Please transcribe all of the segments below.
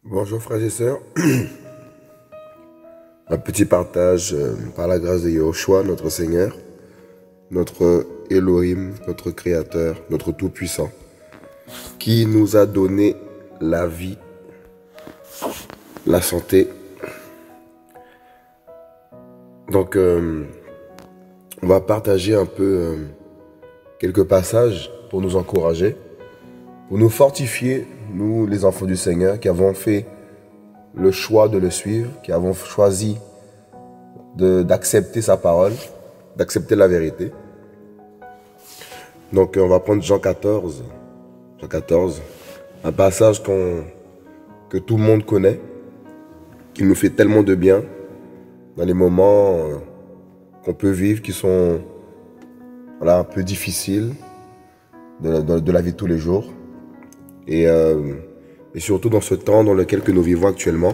Bonjour frères et sœurs, un petit partage par la grâce de Yahushua, notre Seigneur, notre Elohim, notre Créateur, notre Tout-Puissant, qui nous a donné la vie, la santé. Donc, on va partager un peu quelques passages pour nous encourager, pour nous fortifier, nous les enfants du Seigneur, qui avons fait le choix de le suivre, qui avons choisi d'accepter sa parole, d'accepter la vérité. Donc on va prendre Jean 14, un passage que tout le monde connaît, qui nous fait tellement de bien dans les moments qu'on peut vivre, qui sont un peu difficiles de la vie de tous les jours. Et surtout dans ce temps dans lequel nous vivons actuellement,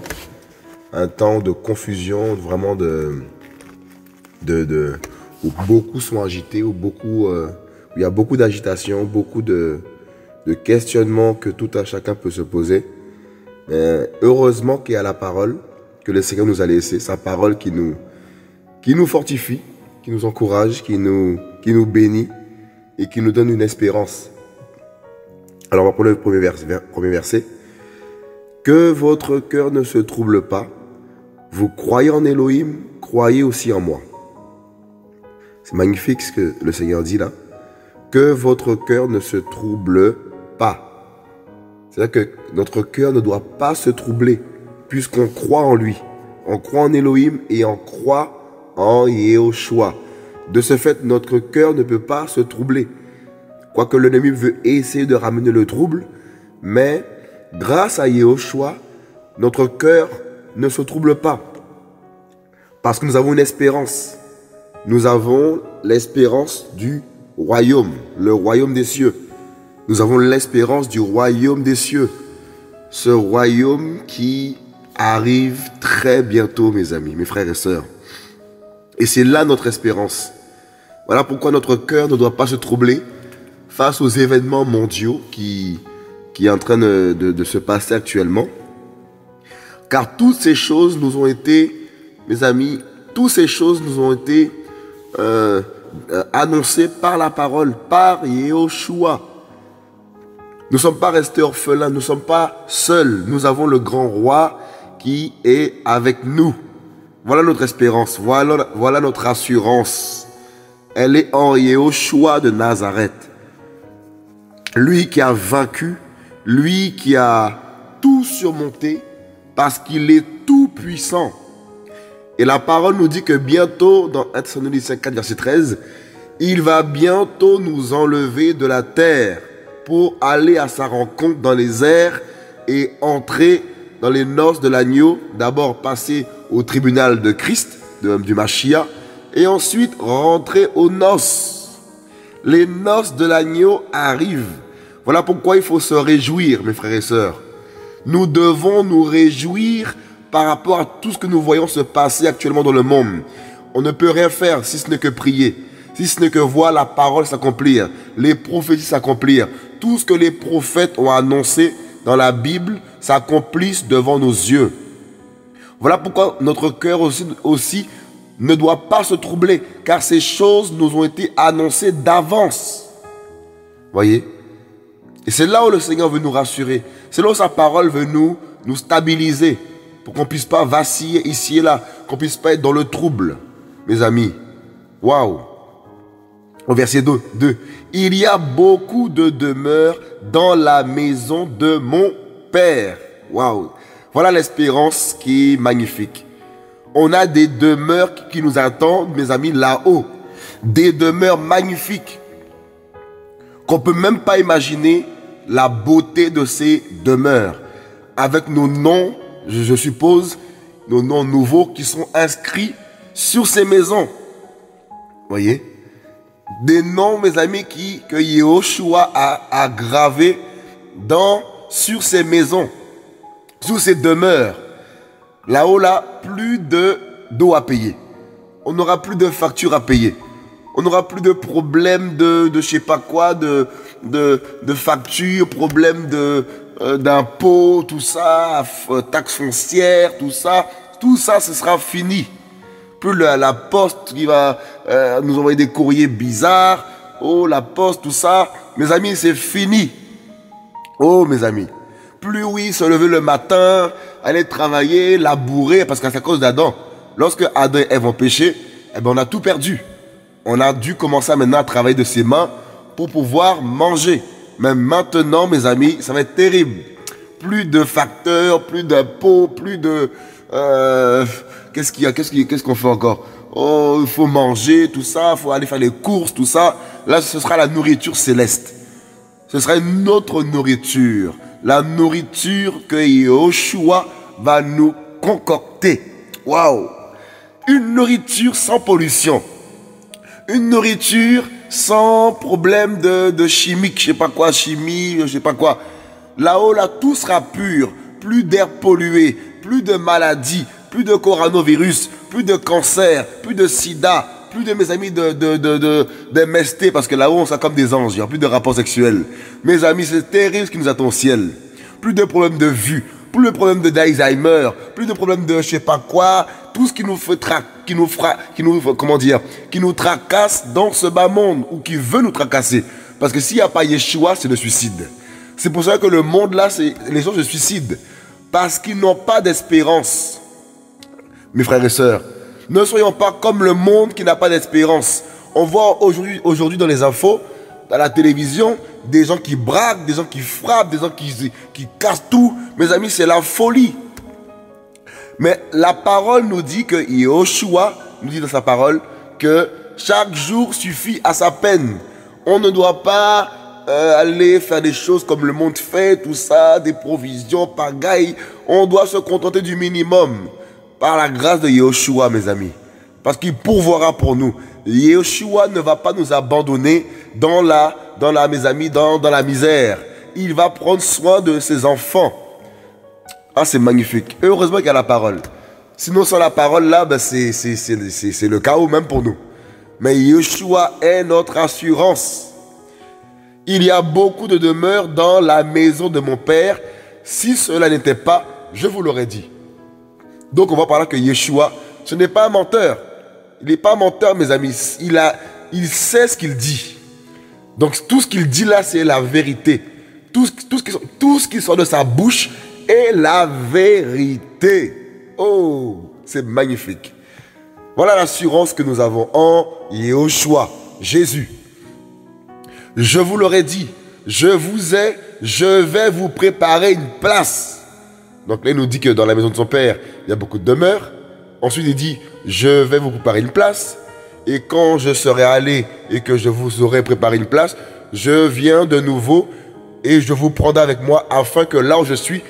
un temps de confusion, vraiment où beaucoup sont agités, où il y a beaucoup d'agitation, beaucoup de questionnements que tout un chacun peut se poser. Heureusement qu'il y a la parole que le Seigneur nous a laissée, sa parole qui nous fortifie, qui nous encourage, qui nous bénit et qui nous donne une espérance. Alors on va prendre le premier verset. Que votre cœur ne se trouble pas. Vous croyez en Elohim, croyez aussi en moi. C'est magnifique ce que le Seigneur dit là. Que votre cœur ne se trouble pas. C'est-à-dire que notre cœur ne doit pas se troubler puisqu'on croit en lui. On croit en Elohim et on croit en Yahushua. De ce fait, notre cœur ne peut pas se troubler. Quoique l'ennemi veut essayer de ramener le trouble, mais grâce à Yahushua, notre cœur ne se trouble pas. Parce que nous avons une espérance. Nous avons l'espérance du royaume, le royaume des cieux. Nous avons l'espérance du royaume des cieux. Ce royaume qui arrive très bientôt, mes amis, mes frères et sœurs. Et c'est là notre espérance. Voilà pourquoi notre cœur ne doit pas se troubler face aux événements mondiaux qui est en train de se passer actuellement. Car toutes ces choses nous ont été, mes amis, toutes ces choses nous ont été annoncées par la parole, par Yahushua. Nous ne sommes pas restés orphelins, nous ne sommes pas seuls. Nous avons le grand roi qui est avec nous. Voilà notre espérance, voilà notre assurance. Elle est en Yahushua de Nazareth. Lui qui a vaincu, lui qui a tout surmonté parce qu'il est tout puissant. Et la parole nous dit que bientôt, dans 1 Thessaloniciens 4, verset 13, il va bientôt nous enlever de la terre pour aller à sa rencontre dans les airs et entrer dans les noces de l'agneau. D'abord passer au tribunal de Christ, du Mashiach, et ensuite rentrer aux noces. Les noces de l'agneau arrivent. Voilà pourquoi il faut se réjouir, mes frères et sœurs. Nous devons nous réjouir par rapport à tout ce que nous voyons se passer actuellement dans le monde. On ne peut rien faire si ce n'est que prier, si ce n'est que voir la parole s'accomplir, les prophéties s'accomplir. Tout ce que les prophètes ont annoncé dans la Bible s'accomplisse devant nos yeux. Voilà pourquoi notre cœur aussi ne doit pas se troubler, car ces choses nous ont été annoncées d'avance. Voyez ? Et c'est là où le Seigneur veut nous rassurer. C'est là où sa parole veut nous stabiliser, pour qu'on ne puisse pas vaciller ici et là, qu'on ne puisse pas être dans le trouble, mes amis. Waouh! Au verset 2. Il y a beaucoup de demeures dans la maison de mon Père. Waouh! Voilà l'espérance qui est magnifique. On a des demeures qui nous attendent, mes amis, là-haut. Des demeures magnifiques. Qu'on ne peut même pas imaginer la beauté de ces demeures. Avec nos noms, je suppose, nos noms nouveaux qui sont inscrits sur ces maisons. Voyez? Des noms, mes amis, que Yahushua a gravés sur ces maisons, sur ces demeures. Là-haut, là, plus d'eau à payer. On n'aura plus de factures à payer. On n'aura plus de problèmes de je sais pas quoi, de factures, problème d'impôts, tout ça, taxes foncières, tout ça, ce sera fini. Plus la poste qui va nous envoyer des courriers bizarres, oh la poste, tout ça, mes amis, c'est fini. Oh mes amis, plus oui, se lever le matin, aller travailler, labourer, parce que c'est à cause d'Adam. Lorsque Adam et Ève ont péché, eh ben on a tout perdu. On a dû commencer maintenant à travailler de ses mains pour pouvoir manger. Mais maintenant, mes amis, ça va être terrible. Plus de facteurs, plus d'impôts, plus de... qu'est-ce qu'il y a? Qu'est-ce qu'on fait encore? Oh, il faut manger, tout ça, il faut aller faire les courses, tout ça. Là, ce sera la nourriture céleste. Ce sera une autre nourriture. La nourriture que Yahushua va nous concocter. Waouh! Une nourriture sans pollution. Une nourriture sans problème de chimique, je sais pas quoi, chimie, je sais pas quoi. Là-haut, là, tout sera pur. Plus d'air pollué, plus de maladies, plus de coronavirus, plus de cancer, plus de sida, plus de mes amis de MST, parce que là-haut, on sera comme des anges, il n'y a plus de rapports sexuels. Mes amis, c'est terrible ce qui nous attend au ciel. Plus de problèmes de vue, plus de problèmes d'Alzheimer, plus de problèmes de je sais pas quoi, tout ce qui nous fait qui nous tracasse dans ce bas monde, ou qui veut nous tracasser. Parce que s'il n'y a pas Yeshua, c'est le suicide. C'est pour ça que le monde là, les gens se suicident. Parce qu'ils n'ont pas d'espérance. Mes frères et sœurs, ne soyons pas comme le monde qui n'a pas d'espérance. On voit aujourd'hui dans les infos, dans la télévision, des gens qui braquent, des gens qui frappent, des gens qui cassent tout. Mes amis, c'est la folie. Mais la parole nous dit que Yahushua nous dit dans sa parole que chaque jour suffit à sa peine. On ne doit pas aller faire des choses comme le monde fait, tout ça, des provisions, pagailles. On doit se contenter du minimum par la grâce de Yahushua, mes amis. Parce qu'il pourvoira pour nous. Yahushua ne va pas nous abandonner dans la misère. Il va prendre soin de ses enfants. Ah, c'est magnifique. Heureusement qu'il y a la parole. Sinon, sans la parole, là, ben, c'est le chaos même pour nous. Mais Yeshua est notre assurance. Il y a beaucoup de demeures dans la maison de mon Père. Si cela n'était pas, je vous l'aurais dit. Donc, on va parler que Yeshua, ce n'est pas un menteur. Il n'est pas un menteur, mes amis. Il sait ce qu'il dit. Donc, tout ce qu'il dit là, c'est la vérité. Tout ce qui sort de sa bouche est la vérité. Oh, c'est magnifique. Voilà l'assurance que nous avons en Yahushua, Jésus. Je vous l'aurais dit, je vais vous préparer une place. Donc là, il nous dit que dans la maison de son Père, il y a beaucoup de demeures. Ensuite, il dit, je vais vous préparer une place. Et quand je serai allé et que je vous aurai préparé une place, je viens de nouveau et je vous prendrai avec moi afin que là où je suis,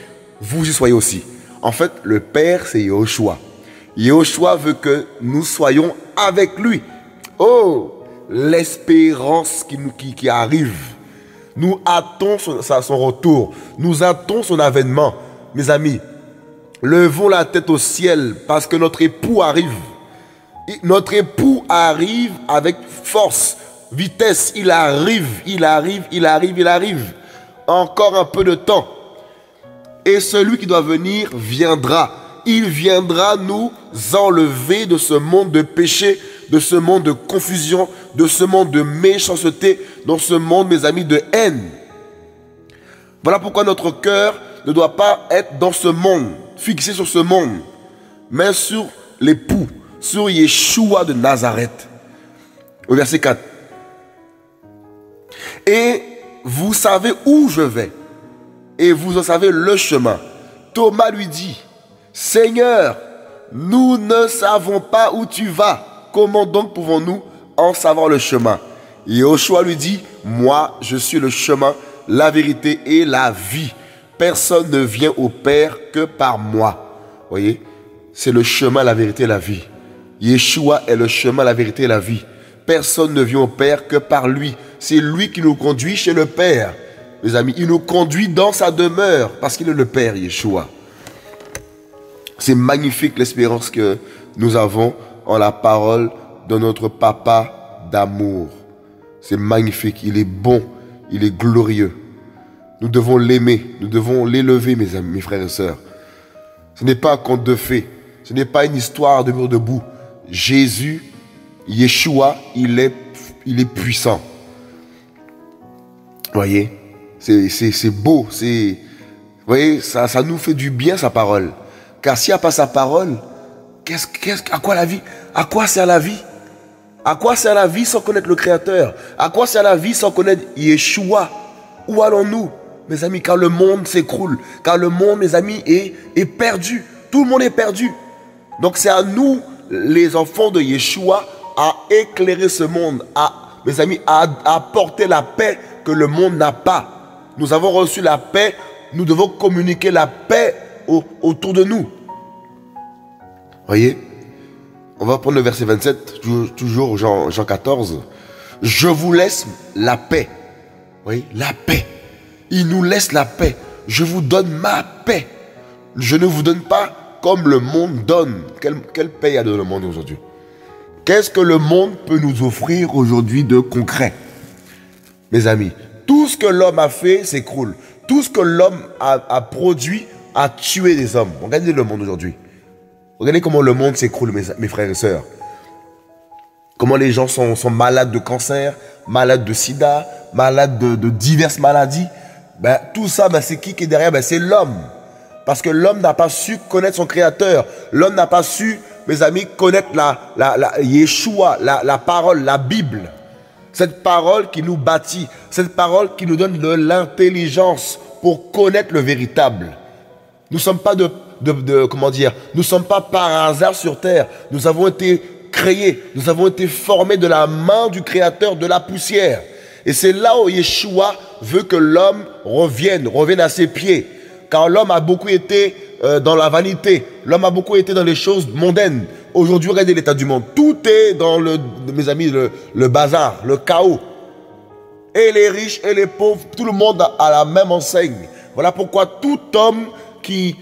vous y soyez aussi. En fait, le Père, c'est Yahushua. Yahushua veut que nous soyons avec lui. Oh, l'espérance qui arrive. Nous hâtons son retour. Nous hâtons son avènement. Mes amis, levons la tête au ciel parce que notre époux arrive. Notre époux arrive avec force, vitesse. Il arrive. Encore un peu de temps. Et celui qui doit venir viendra. Il viendra nous enlever de ce monde de péché, de ce monde de confusion, de ce monde de méchanceté, dans ce monde, mes amis, de haine. Voilà pourquoi notre cœur ne doit pas être dans ce monde, fixé sur ce monde, mais sur l'époux, sur Yeshua de Nazareth. Au verset 4. Et vous savez où je vais, et vous en savez le chemin. Thomas lui dit, Seigneur, nous ne savons pas où tu vas. Comment donc pouvons-nous en savoir le chemin? Et Yahushua lui dit, moi, je suis le chemin, la vérité et la vie. Personne ne vient au Père que par moi. Voyez, c'est le chemin, la vérité et la vie. Yeshua est le chemin, la vérité et la vie. Personne ne vient au Père que par lui. C'est lui qui nous conduit chez le Père. Les amis, il nous conduit dans sa demeure parce qu'il est le Père, Yeshua. C'est magnifique l'espérance que nous avons en la parole de notre Papa d'amour. C'est magnifique, il est bon, il est glorieux. Nous devons l'aimer, nous devons l'élever, mes amis, mes frères et sœurs. Ce n'est pas un conte de fées, ce n'est pas une histoire de mur debout. Jésus, Yeshua, il est puissant. Vous voyez, c'est beau, vous voyez, ça nous fait du bien sa parole. Car s'il n'y a pas sa parole, à quoi la vie? À quoi sert la vie? À quoi sert la vie sans connaître le Créateur? À quoi sert la vie sans connaître Yeshua? Où allons-nous, mes amis? Car le monde s'écroule. Car le monde, mes amis, est perdu. Tout le monde est perdu. Donc c'est à nous, les enfants de Yeshua, à éclairer ce monde, mes amis, à apporter la paix que le monde n'a pas. Nous avons reçu la paix, nous devons communiquer la paix autour de nous. Voyez, on va prendre le verset 27, toujours Jean 14. Je vous laisse la paix. Oui, la paix. Il nous laisse la paix. Je vous donne ma paix. Je ne vous donne pas comme le monde donne. Quelle paix il y a dans le monde aujourd'hui? Qu'est-ce que le monde peut nous offrir aujourd'hui de concret? Mes amis, tout ce que l'homme a fait s'écroule. Tout ce que l'homme a produit a tué des hommes. Regardez le monde aujourd'hui. Regardez comment le monde s'écroule, mes frères et sœurs. Comment les gens sont malades de cancer, malades de sida, malades de diverses maladies. Tout ça, c'est qui est derrière? C'est l'homme. Parce que l'homme n'a pas su connaître son Créateur. L'homme n'a pas su, mes amis, connaître Yeshua, la parole, la Bible. Cette parole qui nous bâtit, cette parole qui nous donne de l'intelligence pour connaître le véritable. Nous ne sommes pas comment dire, nous ne sommes pas par hasard sur terre. Nous avons été créés, nous avons été formés de la main du Créateur de la poussière. Et c'est là où Yeshua veut que l'homme revienne à ses pieds. Car l'homme a beaucoup été dans la vanité. L'homme a beaucoup été dans les choses mondaines. Aujourd'hui, regardez l'état du monde. Tout est dans mes amis, le bazar, le chaos. Et les riches et les pauvres, tout le monde a la même enseigne. Voilà pourquoi tout homme qui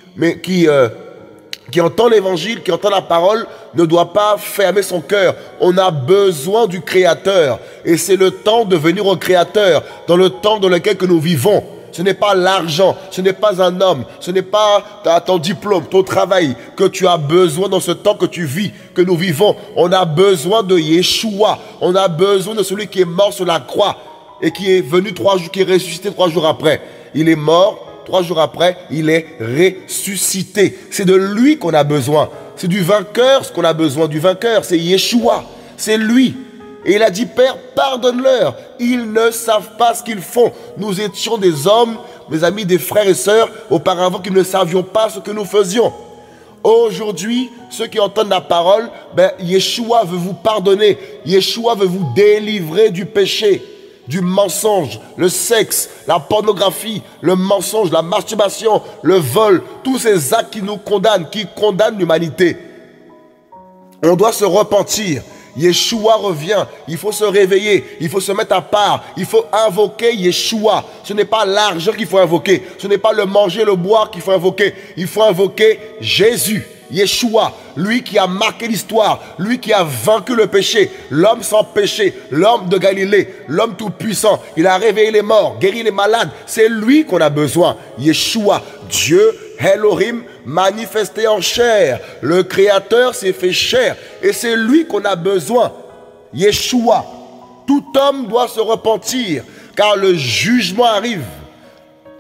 entend l'évangile, qui entend la parole, ne doit pas fermer son cœur. On a besoin du Créateur. Et c'est le temps de venir au Créateur, dans le temps dans lequel que nous vivons. Ce n'est pas l'argent, ce n'est pas un homme, ce n'est pas ton diplôme, ton travail que tu as besoin dans ce temps que tu vis, que nous vivons. On a besoin de Yeshua. On a besoin de celui qui est mort sur la croix et qui est venu qui est ressuscité 3 jours après. Il est mort, 3 jours après, il est ressuscité. C'est de lui qu'on a besoin. C'est du vainqueur ce qu'on a besoin. Du vainqueur, c'est Yeshua. C'est lui. Et il a dit, Père, pardonne-leur. Ils ne savent pas ce qu'ils font. Nous étions des hommes, mes amis, des frères et sœurs, auparavant qui ne savions pas ce que nous faisions. Aujourd'hui, ceux qui entendent la parole, Yeshua veut vous pardonner. Yeshua veut vous délivrer du péché, du mensonge, le sexe, la pornographie, le mensonge, la masturbation, le vol, tous ces actes qui nous condamnent, qui condamnent l'humanité. On doit se repentir. Yeshua revient, il faut se réveiller, il faut se mettre à part, il faut invoquer Yeshua. Ce n'est pas l'argent qu'il faut invoquer, ce n'est pas le manger, le boire qu'il faut invoquer. Il faut invoquer Jésus, Yeshua, lui qui a marqué l'histoire, lui qui a vaincu le péché, l'homme sans péché, l'homme de Galilée, l'homme tout puissant. Il a réveillé les morts, guéri les malades. C'est lui qu'on a besoin, Yeshua, Dieu Elohim manifesté en chair. Le Créateur s'est fait chair et c'est lui qu'on a besoin. Yeshua. Tout homme doit se repentir car le jugement arrive.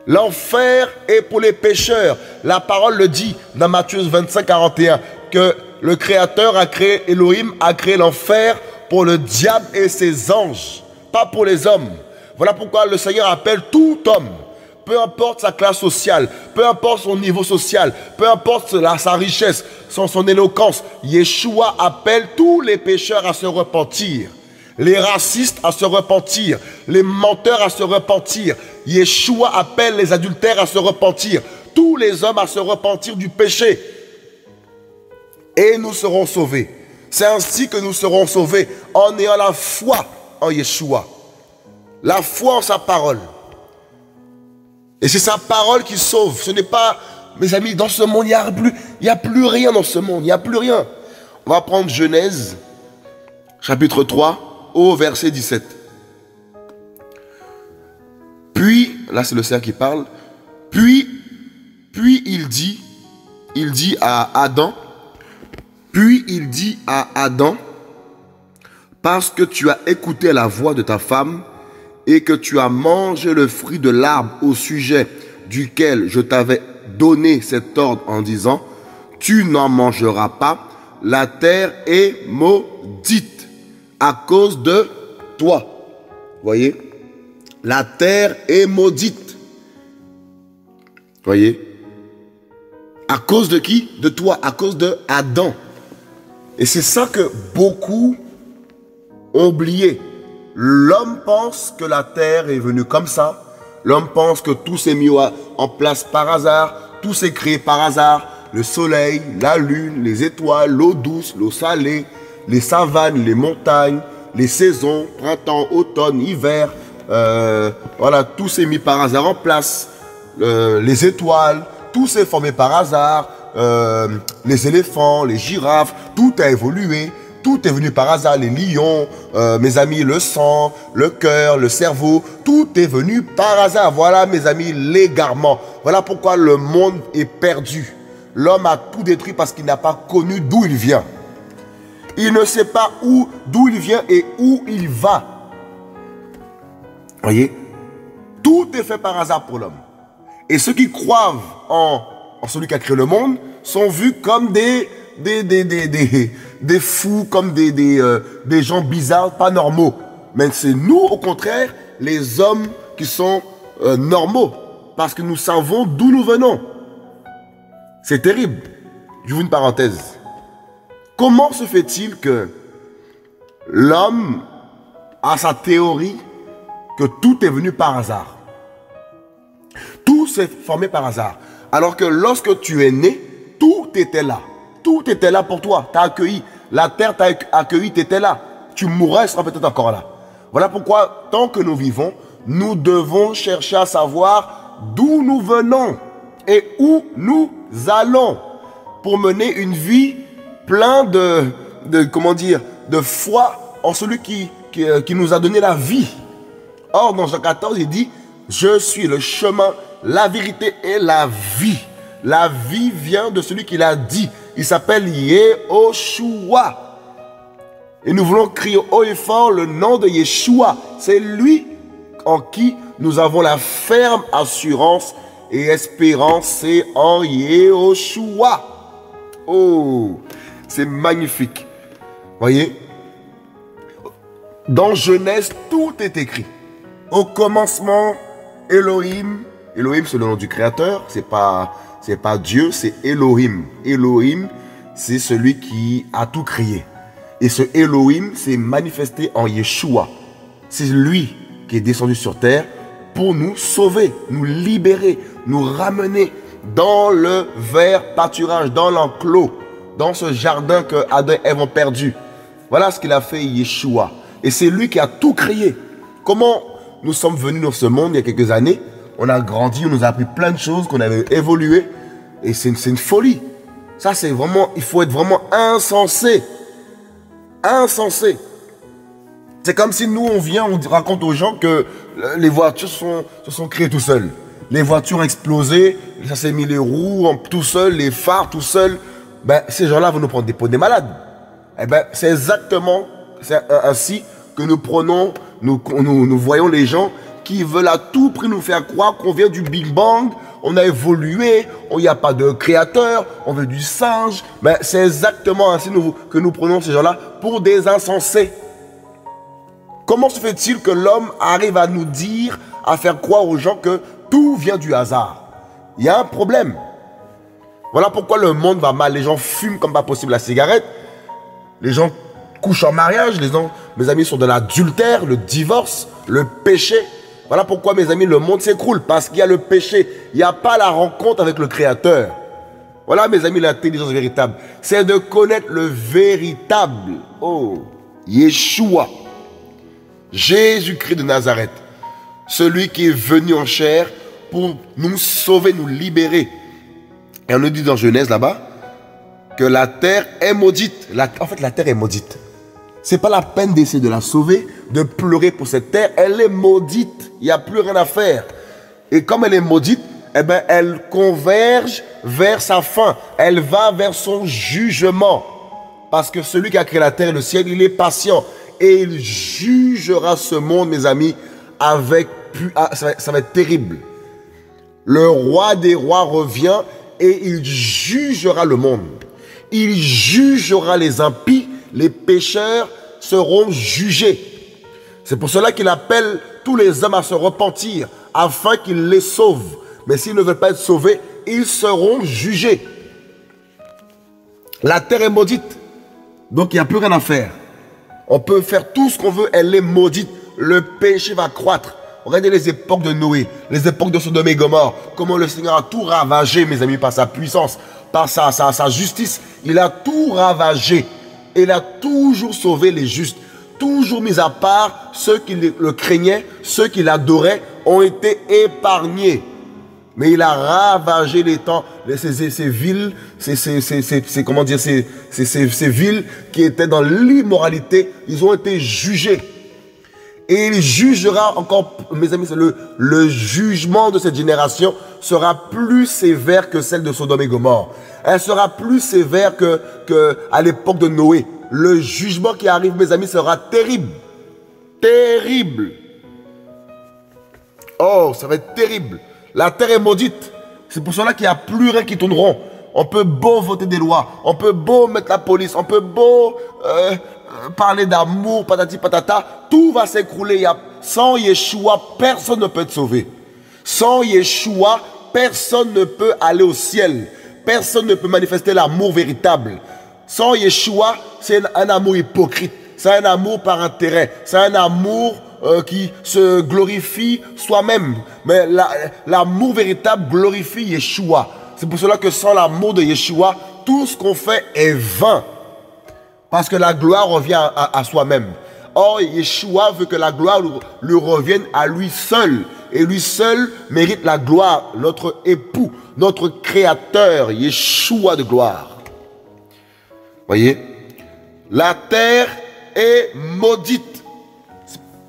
L'enfer est pour les pécheurs. La parole le dit dans Matthieu 25, 41 que le Créateur a créé, Elohim a créé l'enfer pour le diable et ses anges, pas pour les hommes. Voilà pourquoi le Seigneur appelle tout homme. Peu importe sa classe sociale, peu importe son niveau social, peu importe sa richesse, son éloquence, Yeshua appelle tous les pécheurs à se repentir. Les racistes à se repentir, les menteurs à se repentir. Yeshua appelle les adultères à se repentir, tous les hommes à se repentir du péché. Et nous serons sauvés. C'est ainsi que nous serons sauvés en ayant la foi en Yeshua. La foi en sa parole. Et c'est sa parole qui sauve. Ce n'est pas, mes amis, dans ce monde, il n'y a plus rien dans ce monde. Il n'y a plus rien. On va prendre Genèse, chapitre 3, au verset 17. là c'est le Seigneur qui parle, puis il dit à Adam, parce que tu as écouté la voix de ta femme et que tu as mangé le fruit de l'arbre au sujet duquel je t'avais donné cet ordre en disant, tu n'en mangeras pas, la terre est maudite à cause de toi. Voyez? La terre est maudite. Voyez? À cause de qui? De toi, à cause de Adam. Et c'est ça que beaucoup ont oublié. L'homme pense que la terre est venue comme ça. L'homme pense que tout s'est mis en place par hasard. Tout s'est créé par hasard. Le soleil, la lune, les étoiles, l'eau douce, l'eau salée, les savanes, les montagnes, les saisons, printemps, automne, hiver. Voilà, tout s'est mis par hasard en place. Les étoiles, tout s'est formé par hasard. Les éléphants, les girafes, tout a évolué. Tout est venu par hasard, les lions, mes amis, le sang, le cœur, le cerveau, tout est venu par hasard. Voilà, mes amis, l'égarement. Voilà pourquoi le monde est perdu. L'homme a tout détruit parce qu'il n'a pas connu d'où il vient. Il ne sait pas d'où il vient et où il va. Voyez, tout est fait par hasard pour l'homme. Et ceux qui croient en celui qui a créé le monde sont vus comme des fous, comme des gens bizarres, pas normaux. Mais c'est nous, au contraire, les hommes qui sont normaux. Parce que nous savons d'où nous venons. C'est terrible. J'ouvre une parenthèse. Comment se fait-il que l'homme a sa théorie que tout est venu par hasard? Tout s'est formé par hasard. Alors que lorsque tu es né, tout était là. Tout était là pour toi. Tu as accueilli. La terre t'a accueilli, tu étais là. Tu mourras, tu seras peut-être encore là. Voilà pourquoi, tant que nous vivons, nous devons chercher à savoir d'où nous venons et où nous allons pour mener une vie pleine de foi en celui qui nous a donné la vie. Or, dans Jean 14, il dit, je suis le chemin, la vérité et la vie. La vie vient de celui qui l'a dit. Il s'appelle Yehoshua. Et nous voulons crier haut et fort le nom de Yeshua. C'est lui en qui nous avons la ferme assurance et espérance. C'est en Yehoshua. Oh, c'est magnifique. Voyez, dans Genèse, tout est écrit. Au commencement, Elohim. Elohim, c'est le nom du Créateur. C'est pas Dieu, c'est Elohim. Elohim, c'est celui qui a tout créé. Et ce Elohim s'est manifesté en Yeshua. C'est lui qui est descendu sur terre pour nous sauver, nous libérer, nous ramener dans le vert pâturage, dans l'enclos, dans ce jardin que Adam et Ève ont perdu. Voilà ce qu'il a fait Yeshua. Et c'est lui qui a tout créé. Comment nous sommes venus dans ce monde il y a quelques années? On a grandi, on nous a appris plein de choses, qu'on avait évolué. Et c'est une folie. Ça, c'est vraiment, il faut être vraiment insensé. Insensé. C'est comme si nous, on raconte aux gens que les voitures se sont créées tout seules. Les voitures ont explosé, ça s'est mis les roues tout seul, les phares tout seul. Ben, ces gens-là vont nous prendre pour des malades. Eh ben, c'est exactement ainsi que nous prenons, nous voyons les gens qui veulent à tout prix nous faire croire qu'on vient du Big Bang, on a évolué, il n'y a pas de créateur, on veut du singe. Ben, c'est exactement ainsi que nous prenons ces gens-là pour des insensés. Comment se fait-il que l'homme arrive à nous dire, à faire croire aux gens que tout vient du hasard? Il y a un problème. Voilà pourquoi le monde va mal. Les gens fument comme pas possible la cigarette. Les gens couchent en mariage. Mes amis, sont de l'adultère, le divorce, le péché. Voilà pourquoi, mes amis, le monde s'écroule. Parce qu'il y a le péché. Il n'y a pas la rencontre avec le Créateur. Voilà, mes amis, l'intelligence véritable. C'est de connaître le véritable. Oh, Yeshua. Jésus-Christ de Nazareth. Celui qui est venu en chair pour nous sauver, nous libérer. Et on nous dit dans Genèse là-bas que la terre est maudite. En fait, la terre est maudite. C'est pas la peine d'essayer de la sauver, de pleurer pour cette terre. Elle est maudite. Il n'y a plus rien à faire. Et comme elle est maudite, eh ben, elle converge vers sa fin. Elle va vers son jugement. Parce que celui qui a créé la terre et le ciel, il est patient. Et il jugera ce monde, mes amis, avec... ça va être terrible. Le roi des rois revient et il jugera le monde. Il jugera les impies, les pécheurs seront jugés. C'est pour cela qu'il appelle tous les hommes à se repentir, afin qu'il les sauve. Mais s'ils ne veulent pas être sauvés, ils seront jugés. La terre est maudite, donc il n'y a plus rien à faire. On peut faire tout ce qu'on veut, elle est maudite. Le péché va croître. Regardez les époques de Noé, les époques de Sodome et Gomorrhe, comment le Seigneur a tout ravagé, mes amis, par sa puissance, par sa justice. Il a tout ravagé. Il a toujours sauvé les justes. Toujours mis à part ceux qui le craignaient, ceux qui l'adoraient, ont été épargnés. Mais il a ravagé les temps, ces villes, comment dire, ces villes qui étaient dans l'immoralité, ils ont été jugés. Et il jugera encore, mes amis, le jugement de cette génération sera plus sévère que celle de Sodome et Gomorre. Elle sera plus sévère qu'à l'époque de Noé. Le jugement qui arrive, mes amis, sera terrible. Terrible. Oh, ça va être terrible. La terre est maudite. C'est pour cela qu'il n'y a plus rien qui tourneront. On peut beau voter des lois, on peut beau mettre la police, on peut beau parler d'amour, patati patata, tout va s'écrouler. Sans Yeshua, personne ne peut être sauvé. Sans Yeshua, personne ne peut aller au ciel. Personne ne peut manifester l'amour véritable. Sans Yeshua, c'est un amour hypocrite. C'est un amour par intérêt. C'est un amour qui se glorifie soi-même. Mais l'amour véritable glorifie Yeshua. C'est pour cela que sans l'amour de Yeshua, tout ce qu'on fait est vain. Parce que la gloire revient à soi-même. Or, Yeshua veut que la gloire lui revienne à lui seul. Et lui seul mérite la gloire. Notre époux, notre créateur, Yeshua de gloire. Voyez, la terre est maudite.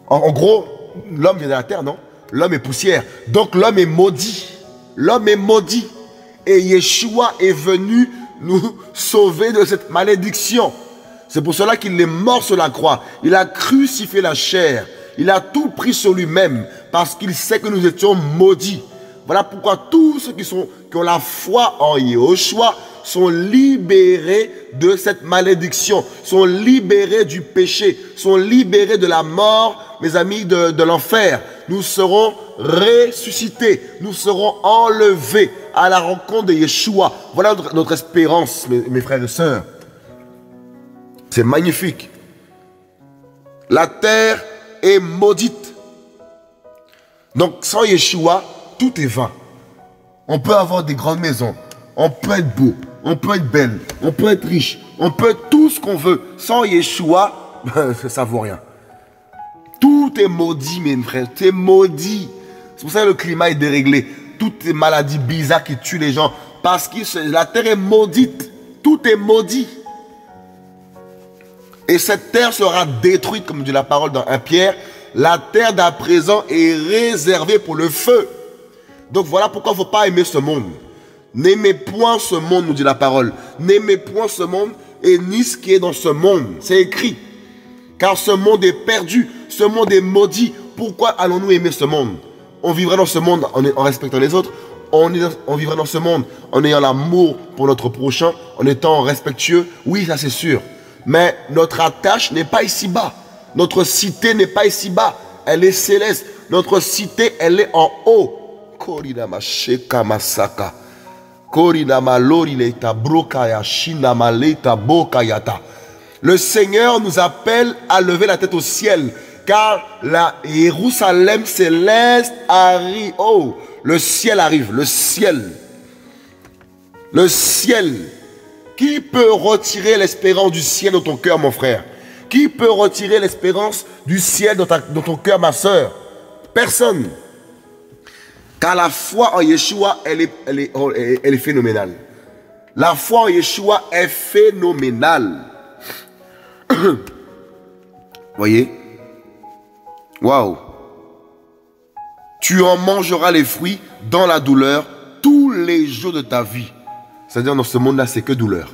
En gros, l'homme vient de la terre, non? L'homme est poussière. Donc l'homme est maudit. L'homme est maudit. Et Yeshua est venu nous sauver de cette malédiction. C'est pour cela qu'il est mort sur la croix. Il a crucifié la chair. Il a tout pris sur lui-même parce qu'il sait que nous étions maudits. Voilà pourquoi tous ceux qui ont la foi en Yeshua sont libérés de cette malédiction, sont libérés du péché, sont libérés de la mort, mes amis, de l'enfer. Nous serons ressuscités, nous serons enlevés à la rencontre de Yeshua. Voilà notre espérance, mes frères et sœurs. C'est magnifique. La terre est maudite. Donc sans Yeshua, tout est vain. On peut avoir des grandes maisons, on peut être beau, on peut être belle, on peut être riche, on peut être tout ce qu'on veut. Sans Yeshua, ça vaut rien. Tout est maudit, mes frères, c'est maudit. C'est pour ça que le climat est déréglé. Toutes les maladies bizarres qui tuent les gens. Parce que la terre est maudite. Tout est maudit. Et cette terre sera détruite, comme dit la parole dans 1 Pierre. La terre d'à présent est réservée pour le feu. Donc voilà pourquoi il ne faut pas aimer ce monde. N'aimez point ce monde, nous dit la parole. N'aimez point ce monde et ni ce qui est dans ce monde. C'est écrit. Car ce monde est perdu. Ce monde est maudit. Pourquoi allons-nous aimer ce monde? On vivra dans ce monde en respectant les autres. On vivra dans ce monde en ayant l'amour pour notre prochain, en étant respectueux. Oui, ça c'est sûr. Mais notre attache n'est pas ici-bas. Notre cité n'est pas ici-bas. Elle est céleste. Notre cité, elle est en haut. Korinama sheka masaka. Korinama lorileta brokaya shinama leta bokayata. Le Seigneur nous appelle à lever la tête au ciel. Car la Jérusalem céleste arrive. Oh, le ciel arrive. Le ciel. Le ciel. Qui peut retirer l'espérance du ciel dans ton cœur, mon frère? Qui peut retirer l'espérance du ciel dans ton cœur, ma soeur? Personne. Car la foi en Yeshua, elle est phénoménale. La foi en Yeshua est phénoménale. Voyez? Waouh. Tu en mangeras les fruits dans la douleur tous les jours de ta vie. C'est-à-dire, dans ce monde-là, c'est que douleur.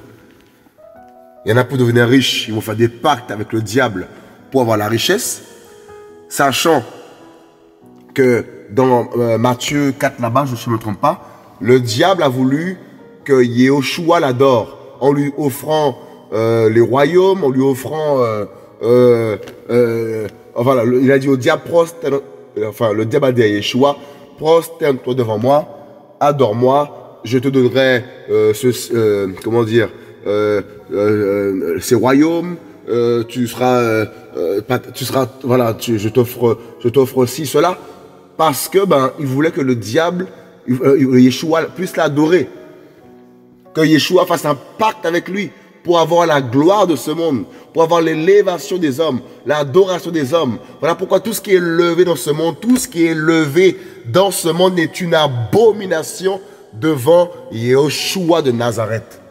Il y en a pour devenir riches, ils vont faire des pactes avec le diable pour avoir la richesse, sachant que dans Matthieu 4 là-bas, je ne me trompe pas, le diable a voulu que Yehoshua l'adore en lui offrant les royaumes, en lui offrant... voilà, il a dit au diable, le diable a dit à Yeshua, prosterne-toi devant moi, adore-moi, je te donnerai comment dire, ces royaumes, voilà, je t'offre aussi cela, parce que il voulait que le diable, Yeshua puisse l'adorer, que Yeshua fasse un pacte avec lui pour avoir la gloire de ce monde, pour avoir l'élévation des hommes, l'adoration des hommes. Voilà pourquoi tout ce qui est levé dans ce monde, tout ce qui est levé dans ce monde est une abomination devant Yeshua de Nazareth.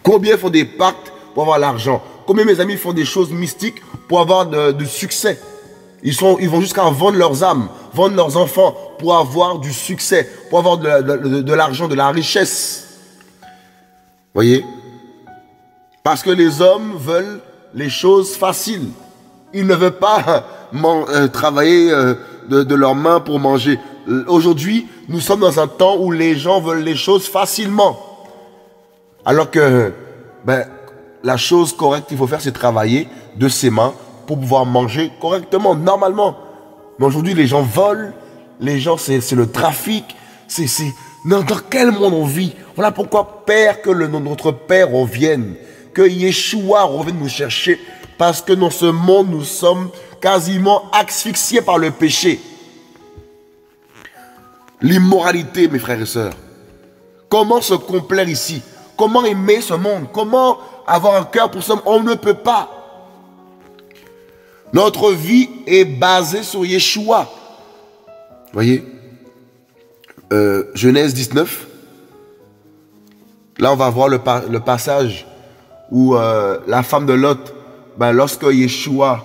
Combien font des pactes pour avoir l'argent? Combien mes amis font des choses mystiques pour avoir du succès? Ils vont jusqu'à vendre leurs âmes, vendre leurs enfants pour avoir du succès, pour avoir de l'argent, de la richesse. Voyez? Parce que les hommes veulent les choses faciles. Ils ne veulent pas travailler de leurs mains pour manger. Aujourd'hui, nous sommes dans un temps où les gens veulent les choses facilement. Alors que la chose correcte qu'il faut faire, c'est travailler de ses mains pour pouvoir manger correctement, normalement. Mais aujourd'hui, les gens volent, les gens, c'est le trafic. Dans quel monde on vit? Voilà pourquoi, Père, que notre Père revienne, que Yeshua revienne nous chercher, parce que dans ce monde, nous sommes quasiment asphyxiés par le péché. L'immoralité, mes frères et sœurs. Comment se complaire ici? Comment aimer ce monde? Comment avoir un cœur pour ce monde? On ne peut pas. Notre vie est basée sur Yeshua. Voyez, Genèse 19. Là, on va voir le passage où la femme de Lot, lorsque Yeshua,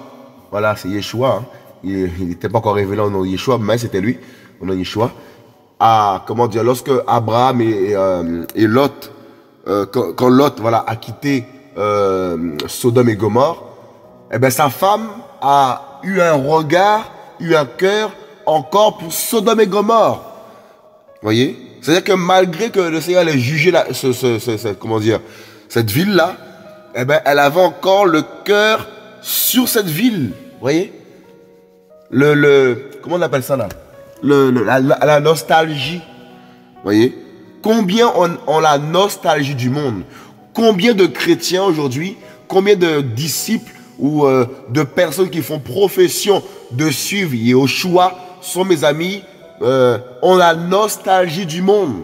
voilà, c'est Yeshua, hein, il n'était pas encore révélé au nom de Yeshua, mais c'était lui, au nom de Yeshua. Comment dire, lorsque Abraham et Lot, quand Lot, voilà, a quitté Sodome et Gomorrhe, sa femme a eu un regard, eu un cœur encore pour Sodome et Gomorrhe. Voyez? C'est-à-dire que malgré que le Seigneur allait juger comment dire, cette ville-là, elle avait encore le cœur sur cette ville. Voyez? Comment on appelle ça là? La nostalgie. Voyez? Combien ont la nostalgie du monde? Combien de chrétiens aujourd'hui, combien de disciples ou de personnes qui font profession de suivre Yeshua sont mes amis, ont la nostalgie du monde.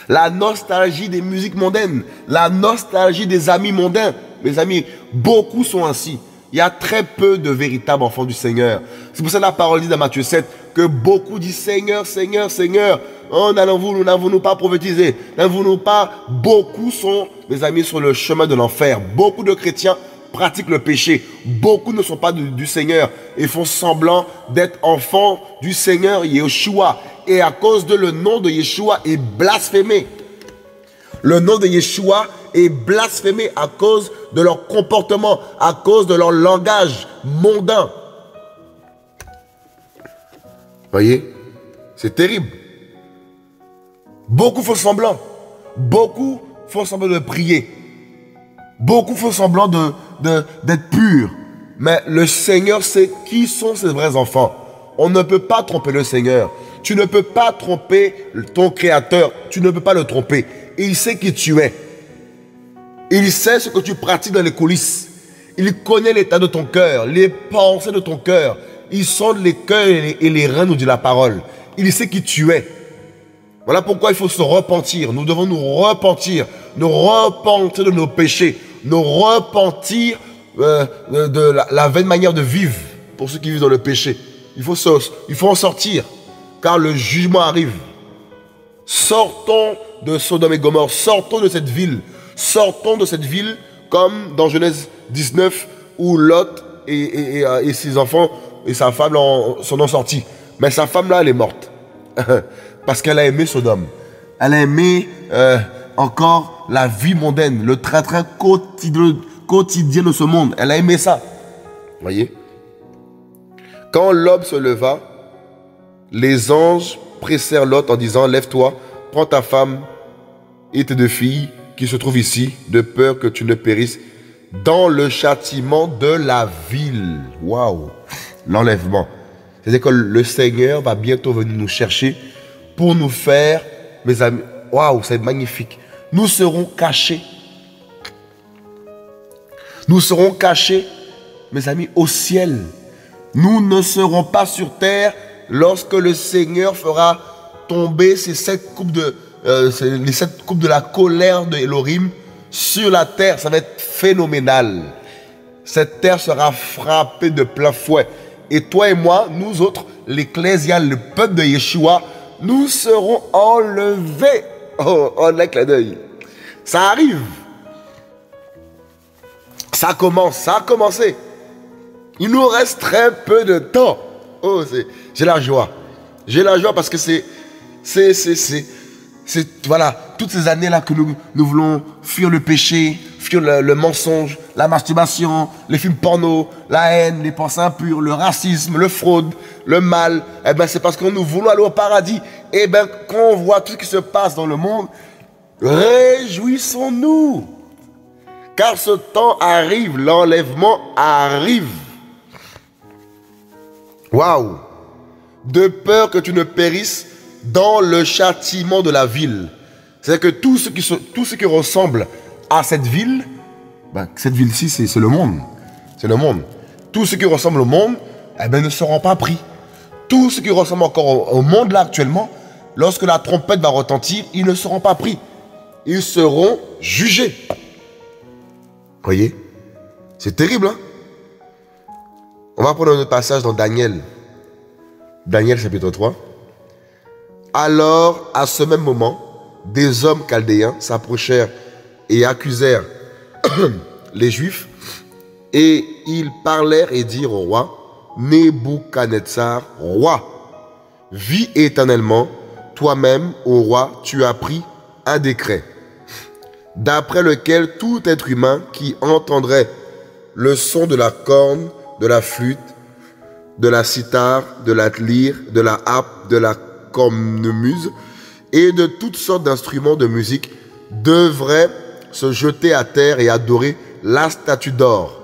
La nostalgie des musiques mondaines, la nostalgie des amis mondains. Mes amis, beaucoup sont ainsi. Il y a très peu de véritables enfants du Seigneur. C'est pour ça que la parole dit dans Matthieu 7 que beaucoup disent Seigneur, Seigneur, Seigneur. Oh, n'avons-nous pas prophétisé? N'avons-nous pas? Beaucoup sont, mes amis, sur le chemin de l'enfer. Beaucoup de chrétiens pratiquent le péché. Beaucoup ne sont pas du Seigneur et font semblant d'être enfants du Seigneur Yeshua. Et à cause de le nom de Yeshua est blasphémé. Le nom de Yeshua est blasphémé à cause de leur comportement, à cause de leur langage mondain. Voyez, c'est terrible. Beaucoup font semblant. Beaucoup font semblant de prier. Beaucoup font semblant d'être purs. Mais le Seigneur sait qui sont ses vrais enfants. On ne peut pas tromper le Seigneur. Tu ne peux pas tromper ton Créateur. Tu ne peux pas le tromper. Il sait qui tu es. Il sait ce que tu pratiques dans les coulisses. Il connaît l'état de ton cœur, les pensées de ton cœur. Il sonde les cœurs et les reins, nous dit la parole. Il sait qui tu es. Voilà pourquoi il faut se repentir. Nous devons nous repentir de nos péchés, nous repentir de la vaine manière de vivre pour ceux qui vivent dans le péché. Il faut en sortir, car le jugement arrive. Sortons de Sodome et Gomorrhe, sortons de cette ville comme dans Genèse 19, où Lot et ses enfants et sa femme s'en ont sortis. Mais sa femme là, elle est morte. Parce qu'elle a aimé Sodome. Elle a aimé encore la vie mondaine, le train-train quotidien de ce monde. Elle a aimé ça. Voyez? Quand l'aube se leva, les anges pressèrent Lot en disant, lève-toi, prends ta femme et tes deux filles qui se trouvent ici, de peur que tu ne périsses dans le châtiment de la ville. Waouh! L'enlèvement. C'est-à-dire que le Seigneur va bientôt venir nous chercher pour nous faire, mes amis, waouh, c'est magnifique. Nous serons cachés. Nous serons cachés, mes amis, au ciel. Nous ne serons pas sur terre lorsque le Seigneur fera tomber ces 7 coupes les 7 coupes de la colère de Elohim sur la terre. Ça va être phénoménal. Cette terre sera frappée de plein fouet. Et toi et moi, nous autres, l'ecclésial, le peuple de Yeshua, nous serons enlevés. Oh, en un clin d'œil. Ça arrive. Ça commence, ça a commencé. Il nous reste très peu de temps. Oh, j'ai la joie. J'ai la joie parce que c'est voilà, toutes ces années-là que nous voulons fuir le péché, fuir le mensonge, la masturbation, les films porno, la haine, les pensées impures, le racisme, le fraude, le mal. Eh bien, c'est parce que nous voulons aller au paradis. Eh bien, quand on voit tout ce qui se passe dans le monde, réjouissons-nous. Car ce temps arrive, l'enlèvement arrive. Waouh! De peur que tu ne périsses dans le châtiment de la ville. C'est-à-dire que tout ce qui ressemble à cette ville, ben, cette ville-ci, c'est le monde. C'est le monde. Tout ce qui ressemble au monde, eh ben, ne seront pas pris. Tout ce qui ressemble encore au monde là actuellement, lorsque la trompette va retentir, ils ne seront pas pris. Ils seront jugés. Voyez? C'est terrible, hein? On va prendre un autre passage dans Daniel. Daniel chapitre 3. Alors, à ce même moment, des hommes chaldéens s'approchèrent et accusèrent les Juifs, et ils parlèrent et dirent au roi, Nebuchadnezzar, roi, vis éternellement, toi-même, ô roi, tu as pris un décret, d'après lequel tout être humain qui entendrait le son de la corne, de la flûte, de la cithare, de la lyre, de la harpe, de la cornemuse et de toutes sortes d'instruments de musique devrait se jeter à terre et adorer la statue d'or.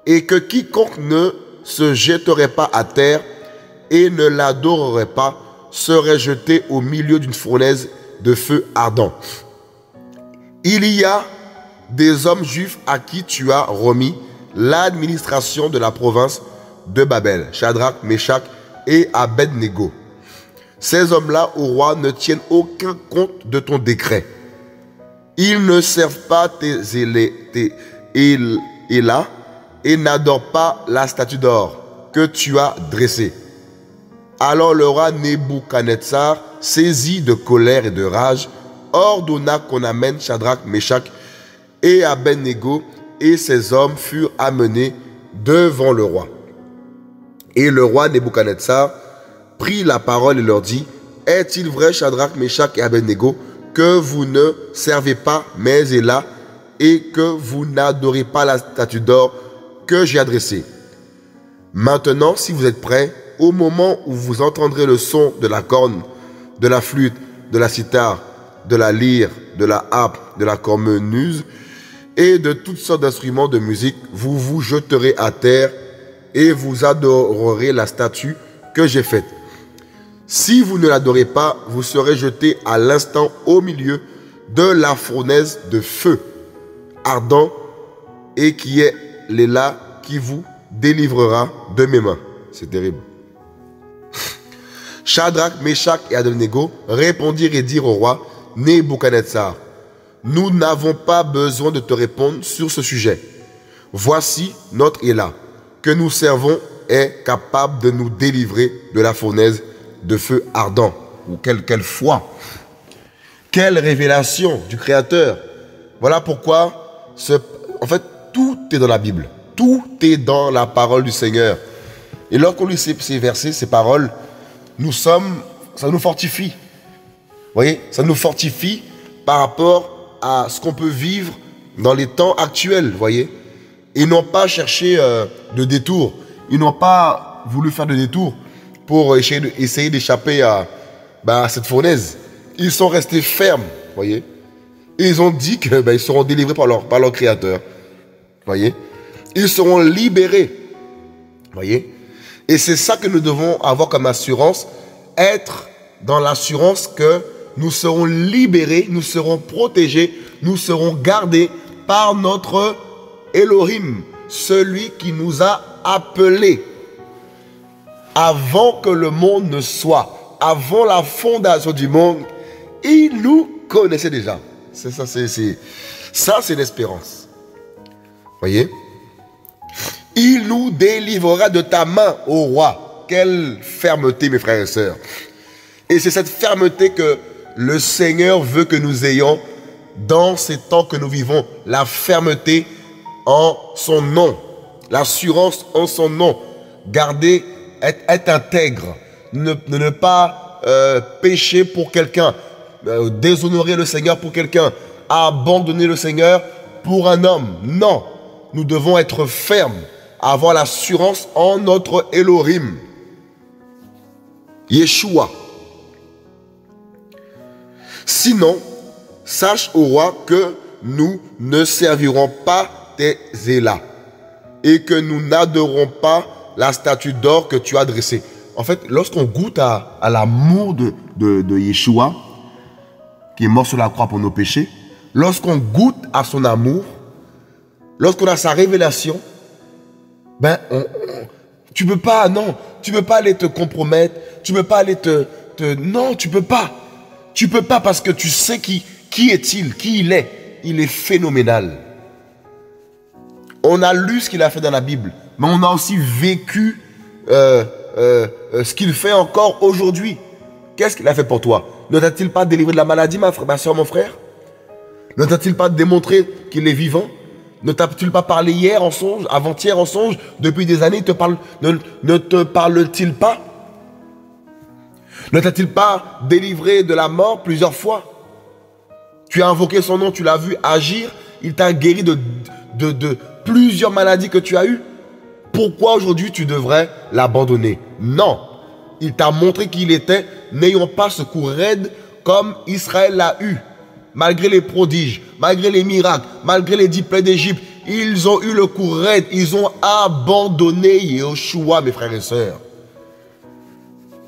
Et que quiconque ne se jetterait pas à terre et ne l'adorerait pas serait jeté au milieu d'une fournaise de feu ardent. Il y a des hommes juifs à qui tu as remis l'administration de la province de Babel, Shadrach, Meshach et Abed-Nego. Ces hommes-là, au roi, ne tiennent aucun compte de ton décret. Ils ne servent pas tes élats et n'adorent pas la statue d'or que tu as dressée. Alors le roi Nebuchadnezzar, saisi de colère et de rage, ordonna qu'on amène Shadrach, Meshach et Abed-Nego, et ces hommes furent amenés devant le roi. Et le roi Nebuchadnezzar prit la parole et leur dit, est-il vrai, Shadrach, Meshach et Abed-Nego, que vous ne servez pas mes élats et que vous n'adorez pas la statue d'or que j'ai adressée? Maintenant, si vous êtes prêts, au moment où vous entendrez le son de la corne, de la flûte, de la cithare, de la lyre, de la harpe, de la cornemuse et de toutes sortes d'instruments de musique, vous vous jeterez à terre et vous adorerez la statue que j'ai faite. Si vous ne l'adorez pas, vous serez jeté à l'instant au milieu de la fournaise de feu ardent et qui est l'élat qui vous délivrera de mes mains. C'est terrible. Shadrach, Meshach et Abed-Nego répondirent et dirent au roi Nebuchadnezzar, nous n'avons pas besoin de te répondre sur ce sujet. Voici notre élat que nous servons est capable de nous délivrer de la fournaise de feu ardent. Ou quelle foi, quelle révélation du Créateur. Voilà pourquoi, en fait, tout est dans la Bible. Tout est dans la parole du Seigneur. Et lorsqu'on lit ces versets, ces paroles, ça nous fortifie. Vous voyez, ça nous fortifie par rapport à ce qu'on peut vivre dans les temps actuels, vous voyez. Ils n'ont pas cherché de détour. Ils n'ont pas voulu faire de détour pour essayer d'échapper à cette fournaise. Ils sont restés fermes, vous voyez. Et ils ont dit qu'ils seront délivrés par leur Créateur. Vous voyez. Ils seront libérés. Vous voyez. Et c'est ça que nous devons avoir comme assurance. Être dans l'assurance que nous serons libérés, nous serons protégés, nous serons gardés par notre Elohim, celui qui nous a appelés. Avant que le monde ne soit, avant la fondation du monde, il nous connaissait déjà. C'est ça, c'est l'espérance. Voyez? Il nous délivrera de ta main, ô roi. Quelle fermeté, mes frères et sœurs. Et c'est cette fermeté que le Seigneur veut que nous ayons dans ces temps que nous vivons. La fermeté en son nom. L'assurance en son nom. Garder, être intègre. Ne pas pécher pour quelqu'un. Déshonorer le Seigneur pour quelqu'un. Abandonner le Seigneur pour un homme. Non. Nous devons être fermes. Avoir l'assurance en notre Elohim. Yeshua. Sinon, sache, ô roi, que nous ne servirons pas tes élats et que nous n'adorons pas la statue d'or que tu as dressée. En fait, lorsqu'on goûte à l'amour de Yeshua, qui est mort sur la croix pour nos péchés, lorsqu'on goûte à son amour, lorsqu'on a sa révélation, tu peux pas aller te compromettre, tu peux pas aller non, tu peux pas. Tu peux pas parce que tu sais qui est-il, qui il est. Il est phénoménal. On a lu ce qu'il a fait dans la Bible, mais on a aussi vécu ce qu'il fait encore aujourd'hui. Qu'est-ce qu'il a fait pour toi? Ne t'a-t-il pas délivré de la maladie, ma soeur, mon frère? Ne t'a-t-il pas démontré qu'il est vivant? Ne t'a-t-il pas parlé hier en songe, avant-hier en songe? Depuis des années, ne te parle-t-il pas? Ne t'a-t-il pas délivré de la mort plusieurs fois? Tu as invoqué son nom, tu l'as vu agir. Il t'a guéri de plusieurs maladies que tu as eues. Pourquoi aujourd'hui tu devrais l'abandonner? Non. Il t'a montré qui il était. N'ayons pas ce coup raide comme Israël l'a eu. Malgré les prodiges, malgré les miracles, malgré les 10 plaies d'Égypte, ils ont eu le coup raide. Ils ont abandonné Yeshua, mes frères et sœurs.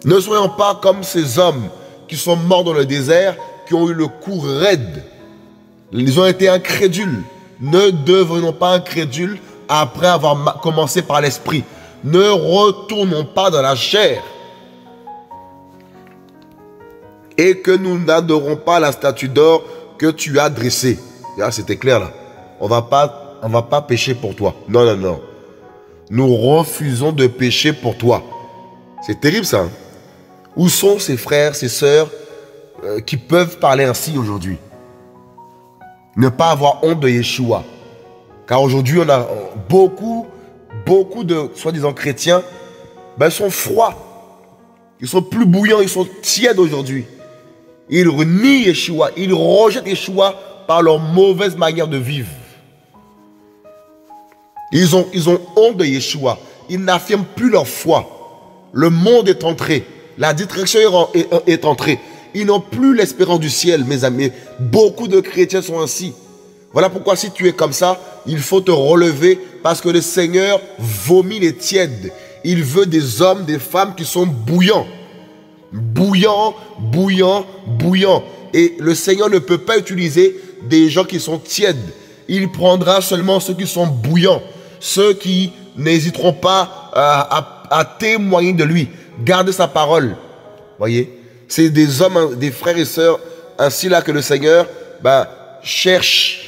Ne soyons pas comme ces hommes qui sont morts dans le désert, qui ont eu le coup raide. Ils ont été incrédules. Ne devenons pas incrédules après avoir commencé par l'esprit. Ne retournons pas dans la chair. Et que nous n'adorons pas la statue d'or que tu as dressée. Là, c'était clair là. On va pas pécher pour toi. Non, non, non. Nous refusons de pécher pour toi. C'est terrible ça. Hein? Où sont ces frères, ces sœurs qui peuvent parler ainsi aujourd'hui? Ne pas avoir honte de Yeshua. Car aujourd'hui, on a beaucoup de soi-disant chrétiens, ils sont froids. Ils sont plus bouillants, ils sont tièdes aujourd'hui. Ils renient Yeshua, ils rejettent Yeshua par leur mauvaise manière de vivre. Ils ont honte de Yeshua. Ils n'affirment plus leur foi. Le monde est entré. La distraction est entrée. Ils n'ont plus l'espérance du ciel, mes amis. Beaucoup de chrétiens sont ainsi. Voilà pourquoi si tu es comme ça, il faut te relever parce que le Seigneur vomit les tièdes. Il veut des hommes, des femmes qui sont bouillants. Bouillants, bouillants, bouillants. Et le Seigneur ne peut pas utiliser des gens qui sont tièdes. Il prendra seulement ceux qui sont bouillants. Ceux qui n'hésiteront pas à témoigner de lui. Garder sa parole. Voyez, c'est des hommes, des frères et sœurs ainsi là que le Seigneur cherche.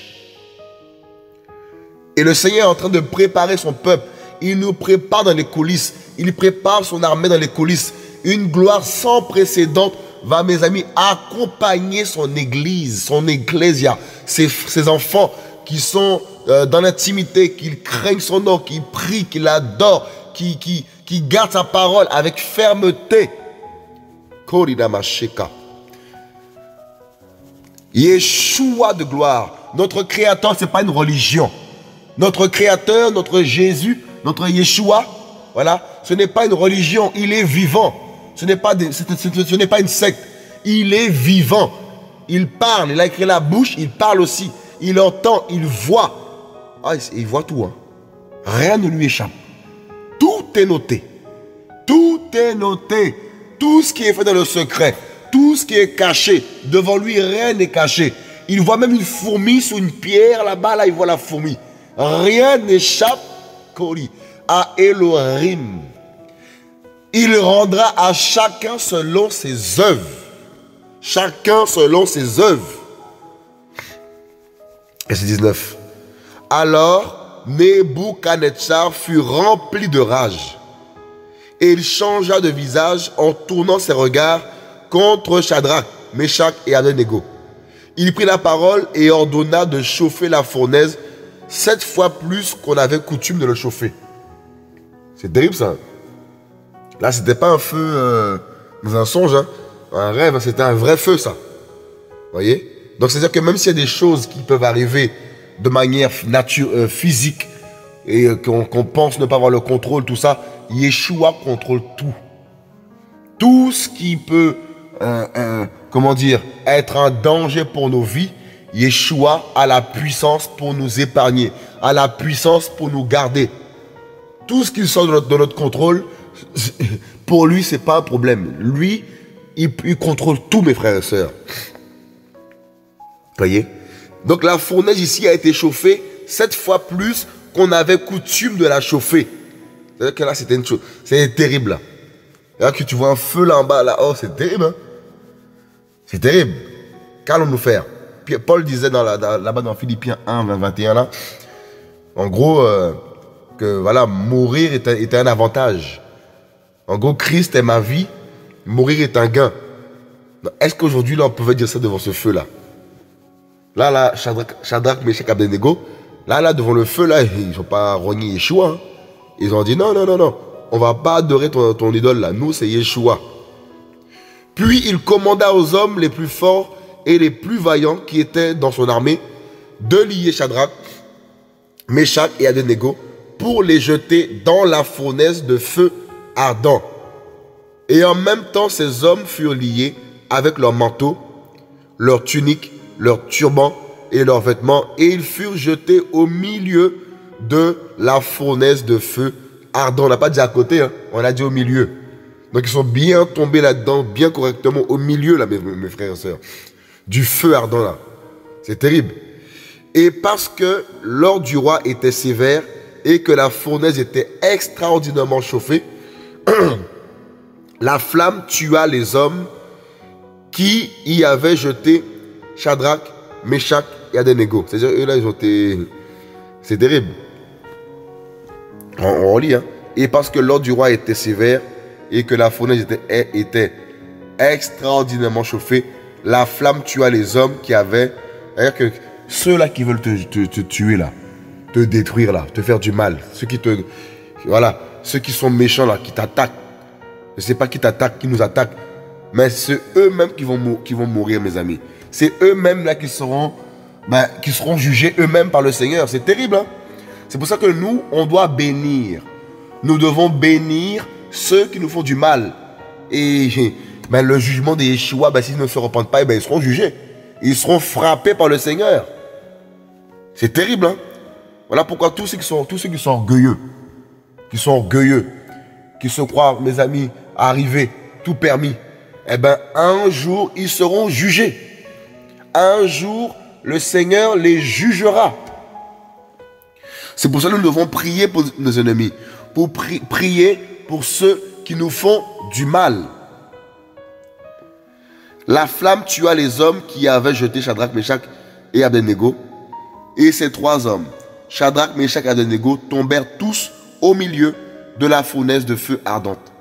Et le Seigneur est en train de préparer son peuple. Il nous prépare dans les coulisses. Il prépare son armée dans les coulisses. Une gloire sans précédent va, mes amis, accompagner son église, son ecclésia, ses enfants qui sont dans l'intimité, qui craignent son nom, qui prient, qui l'adorent, qui qui garde sa parole avec fermeté. Koridamasheka. Yeshua de gloire. Notre créateur, ce n'est pas une religion. Notre créateur, notre Jésus, notre Yeshua, voilà, ce n'est pas une religion, il est vivant. Ce n'est pas une secte. Il est vivant. Il parle, il a écrit la bouche, il parle aussi. Il entend, il voit. Ah, il voit tout. Hein. Rien ne lui échappe. Tout est noté. Tout est noté. Tout ce qui est fait dans le secret, tout ce qui est caché, devant lui, rien n'est caché. Il voit même une fourmi sous une pierre, là-bas, là, il voit la fourmi. Rien n'échappe à Elohim. Il rendra à chacun selon ses œuvres. Chacun selon ses œuvres. Verset 19. Alors, Nebuchadnezzar fut rempli de rage. Et il changea de visage en tournant ses regards contre Shadrach, Meshach et Abednego. Il prit la parole et ordonna de chauffer la fournaise 7 fois plus qu'on avait coutume de le chauffer. C'est terrible ça. Là, c'était pas un feu dans un songe, hein, un rêve, c'était un vrai feu ça. Vous voyez? Donc c'est-à-dire que même s'il y a des choses qui peuvent arriver de manière physique et qu'on pense ne pas avoir le contrôle, tout ça, Yeshua contrôle tout. Tout ce qui peut, comment dire, être un danger pour nos vies, Yeshua a la puissance pour nous épargner, a la puissance pour nous garder. Tout ce qui sort de notre contrôle, pour lui, ce n'est pas un problème. Lui, il contrôle tout, mes frères et sœurs. Voyez? Donc la fournaise ici a été chauffée 7 fois plus qu'on avait coutume de la chauffer. C'est-à-dire que là, c'était une chose. C'est terrible, là. Là que tu vois un feu là en bas, là. Oh, c'est terrible, hein? C'est terrible. Qu'allons-nous faire? Paul disait là-bas dans Philippiens 1, 21, là, en gros, que voilà, mourir était un avantage. En gros, Christ est ma vie, mourir est un gain. Est-ce qu'aujourd'hui, là, on pouvait dire ça devant ce feu-là? Là, Shadrach, Meshach, Abednego, là, devant le feu, là, ils n'ont pas renié Yeshua. Hein. Ils ont dit non, on ne va pas adorer ton idole, là. Nous, c'est Yeshua. Puis, il commanda aux hommes les plus forts et les plus vaillants qui étaient dans son armée de lier Shadrach, Meshach et Abednego pour les jeter dans la fournaise de feu ardent. Et en même temps, ces hommes furent liés avec leurs manteaux, leurs tuniques, leurs turbans et leurs vêtements, et ils furent jetés au milieu de la fournaise de feu ardent. On n'a pas dit à côté, hein, on a dit au milieu. Donc ils sont bien tombés là-dedans, bien correctement, au milieu, là, mes frères et sœurs, du feu ardent, là. C'est terrible. Et parce que l'ordre du roi était sévère et que la fournaise était extraordinairement chauffée, la flamme tua les hommes qui y avaient jeté Shadrach, Meshach et Abednego. C'est-à-dire, eux là, ils ont été... C'est terrible. On lit, hein. Et parce que l'ordre du roi était sévère et que la fournaise était extraordinairement chauffée, la flamme tua les hommes qui avaient... C'est-à-dire que ceux-là qui veulent te tuer, là, te détruire, là, te faire du mal, ceux qui te... Voilà, ceux qui sont méchants, là, qui t'attaquent. Je ne sais pas qui t'attaque, qui nous attaque, mais c'est eux-mêmes qui vont mourir, mes amis. C'est eux-mêmes là qui seront jugés eux-mêmes par le Seigneur. C'est terrible, hein? C'est pour ça que nous, on doit bénir. Nous devons bénir ceux qui nous font du mal. Et le jugement de Yeshua, s'ils ne se repentent pas, ils seront jugés. Ils seront frappés par le Seigneur. C'est terrible, hein? Voilà pourquoi tous ceux qui sont orgueilleux, qui se croient, mes amis, arrivés, tout permis, un jour, ils seront jugés. Un jour, le Seigneur les jugera. C'est pour ça que nous devons prier pour nos ennemis, pour prier pour ceux qui nous font du mal. La flamme tua les hommes qui avaient jeté Shadrach, Meshach et Abednego. Et ces 3 hommes, Shadrach, Meshach et Abednego, tombèrent tous au milieu de la fournaise de feu ardente.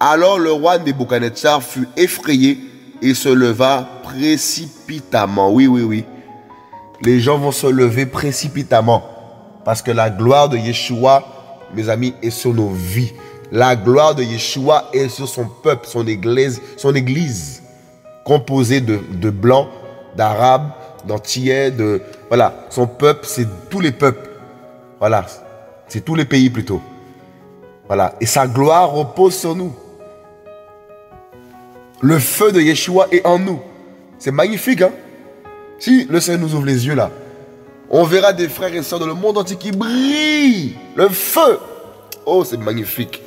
Alors le roi Nebuchadnezzar fut effrayé et se leva précipitamment. Oui. Les gens vont se lever précipitamment parce que la gloire de Yeshua, mes amis, est sur nos vies. La gloire de Yeshua est sur son peuple, son église composée de blancs, d'arabes, d'antillais, voilà. Son peuple, c'est tous les peuples. Voilà. C'est tous les pays plutôt. Voilà. Et sa gloire repose sur nous. Le feu de Yeshua est en nous. C'est magnifique, hein? Si le Seigneur nous ouvre les yeux là, on verra des frères et sœurs dans le monde entier qui brillent. Le feu. Oh, c'est magnifique.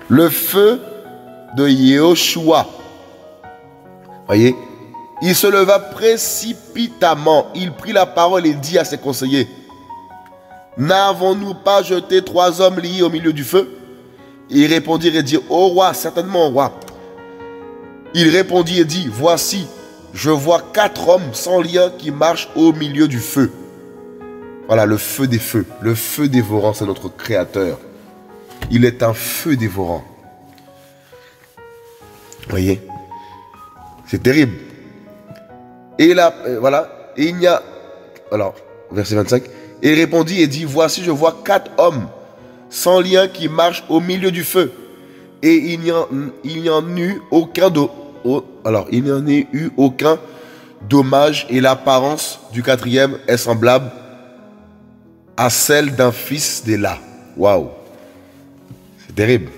Le feu de Yeshua. Voyez? Il se leva précipitamment. Il prit la parole et dit à ses conseillers: n'avons-nous pas jeté 3 hommes liés au milieu du feu? Ils répondirent et dirent: ô roi, certainement, roi. Il répondit et dit: voici, je vois 4 hommes sans lien qui marchent au milieu du feu. Voilà, le feu des feux. Le feu dévorant, c'est notre Créateur. Il est un feu dévorant. Voyez? C'est terrible. Et là, voilà. Et il y a... Alors, verset 25. Et il répondit et dit: voici, je vois 4 hommes sans lien qui marchent au milieu du feu. Et il n'y en eut aucun dommage, et l'apparence du 4e est semblable à celle d'un fils d'Éla. Waouh! C'est terrible.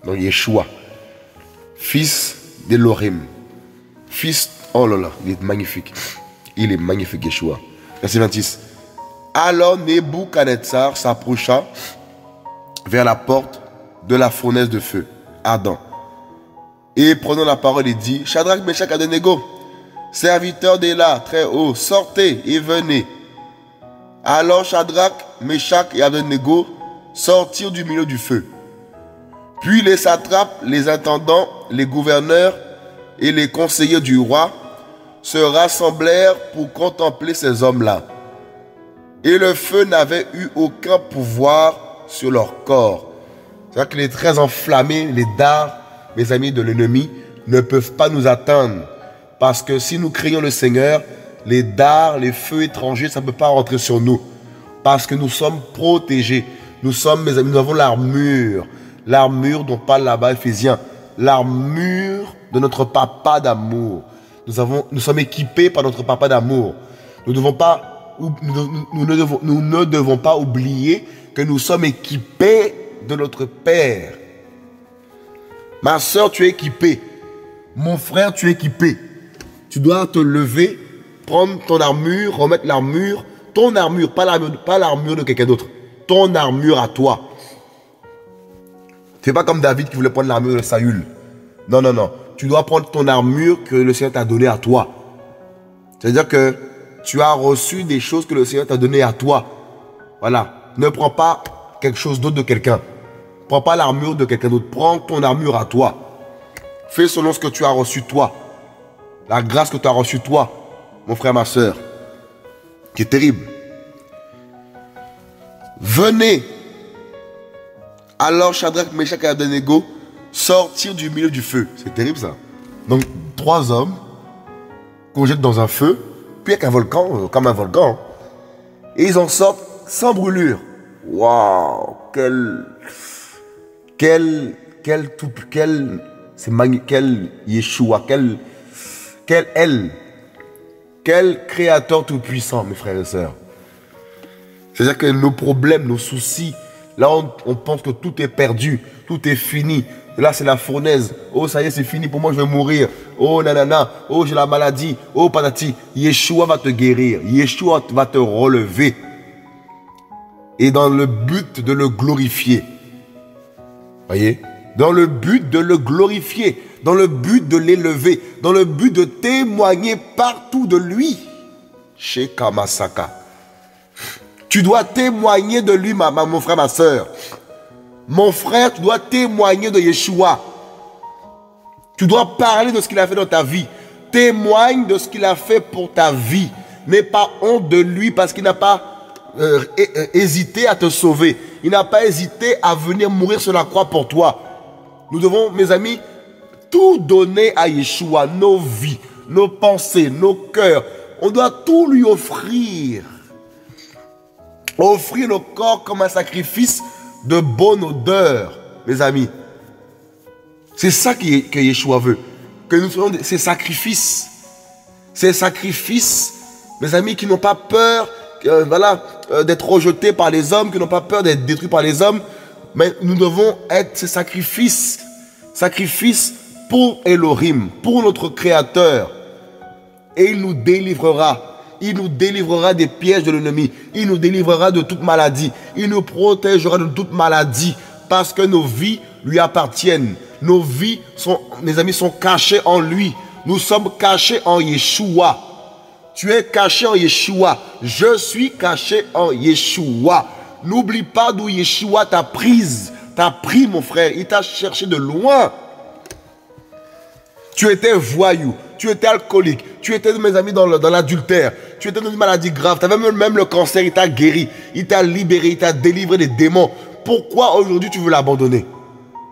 Donc Yeshua, fils d'Elohim, fils... Oh là là, il est magnifique. Il est magnifique, Yeshua. Verset 26. Alors Nebuchadnezzar s'approcha vers la porte de la fournaise de feu ardent. Et prenant la parole, il dit: Shadrach, Meshach, Abednego, serviteurs d'Éla très haut, sortez et venez. Alors Shadrach, Meshach et Abednego sortirent du milieu du feu. Puis les satrapes, les intendants, les gouverneurs et les conseillers du roi se rassemblèrent pour contempler ces hommes-là. Et le feu n'avait eu aucun pouvoir sur leur corps. C'est-à-dire que les traits enflammés, les dards, mes amis, de l'ennemi, ne peuvent pas nous atteindre. Parce que si nous craignons le Seigneur, les dards, les feux étrangers, ça ne peut pas rentrer sur nous. Parce que nous sommes protégés. Nous sommes, mes amis, nous avons l'armure. L'armure dont parle là-bas Éphésiens. L'armure de notre papa d'amour. Nous sommes équipés par notre papa d'amour. Nous ne devons pas oublier que nous sommes équipés de notre Père. Ma soeur, tu es équipé. Mon frère, tu es équipé. Tu dois te lever, prendre ton armure, remettre l'armure. Ton armure, pas l'armure de quelqu'un d'autre. Ton armure à toi. Tu n'es pas comme David qui voulait prendre l'armure de Saül. Non, non, non. Tu dois prendre ton armure que le Seigneur t'a donnée à toi. C'est-à-dire que tu as reçu des choses que le Seigneur t'a données à toi. Voilà. Ne prends pas quelque chose d'autre de quelqu'un. Prends pas l'armure de quelqu'un d'autre. Prends ton armure à toi. Fais selon ce que tu as reçu toi. La grâce que tu as reçue toi, mon frère, ma soeur. Qui est terrible. Venez. Alors Shadrach, Meshach et Abednego sortirent du milieu du feu. C'est terrible ça. Donc 3 hommes qu'on jette dans un feu, puis avec un volcan, comme un volcan. Et ils en sortent sans brûlure. Waouh, quel Yeshua, quel créateur tout puissant, mes frères et sœurs. C'est-à-dire que nos problèmes, nos soucis, là on pense que tout est perdu, tout est fini. Là c'est la fournaise. Oh ça y est, c'est fini pour moi, je vais mourir. Oh nanana, oh j'ai la maladie, oh patati. Yeshua va te guérir, Yeshua va te relever. Et dans le but de le glorifier. Voyez? Dans le but de le glorifier, dans le but de l'élever, dans le but de témoigner partout de lui. Chez Kamasaka. Tu dois témoigner de lui, mon frère, ma soeur. Mon frère, tu dois témoigner de Yeshua. Tu dois parler de ce qu'il a fait dans ta vie. Témoigne de ce qu'il a fait pour ta vie. N'aie pas honte de lui parce qu'il n'a pas hésité à te sauver. Il n'a pas hésité à venir mourir sur la croix pour toi. Nous devons, mes amis, tout donner à Yeshua. Nos vies, nos pensées, nos cœurs. On doit tout lui offrir. Offrir nos corps comme un sacrifice de bonne odeur. mes amis. C'est ça que Yeshua veut. Que nous faisons ces sacrifices. Ces sacrifices, mes amis, qui n'ont pas peur d'être rejetés par les hommes, qui n'ont pas peur d'être détruits par les hommes. Mais nous devons être ces sacrifices. Sacrifices pour Elohim, pour notre Créateur. Et il nous délivrera. Il nous délivrera des pièges de l'ennemi. Il nous délivrera de toute maladie. Il nous protégera de toute maladie. Parce que nos vies lui appartiennent. Nos vies, mes amis, sont cachées en lui. Nous sommes cachés en Yeshua. Tu es caché en Yeshua. Je suis caché en Yeshua. N'oublie pas d'où Yeshua t'a prise. T'a pris, mon frère. Il t'a cherché de loin. Tu étais voyou. Tu étais alcoolique. Tu étais, mes amis, dans l'adultère. Tu étais dans une maladie grave. Tu avais même le cancer. Il t'a guéri. Il t'a libéré. Il t'a délivré des démons. Pourquoi aujourd'hui tu veux l'abandonner?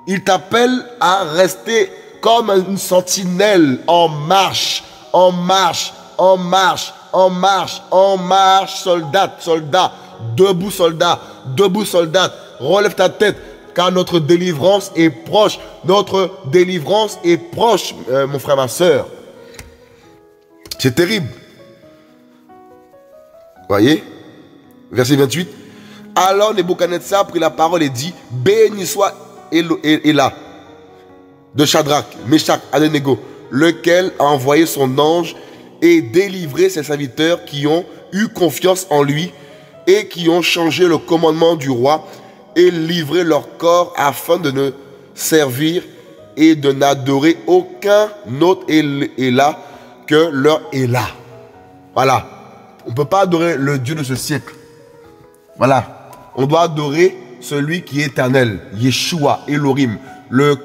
Il t'appelle à rester comme une sentinelle en marche, en marche, en marche, en marche, en marche, soldat, soldat, debout soldat, debout soldat, relève ta tête, car notre délivrance est proche, notre délivrance est proche, mon frère, ma soeur. C'est terrible. Voyez, verset 28. Alors Nebuchadnezzar prit la parole et dit, béni soit Elah, de Shadrach, Meshach, Abednego, lequel a envoyé son ange et délivré ses serviteurs qui ont eu confiance en lui et qui ont changé le commandement du roi et livré leur corps afin de ne servir et de n'adorer aucun autre Elah que leur Elah. Voilà. On ne peut pas adorer le Dieu de ce siècle. Voilà. On doit adorer celui qui est éternel, Yeshua, Elohim, le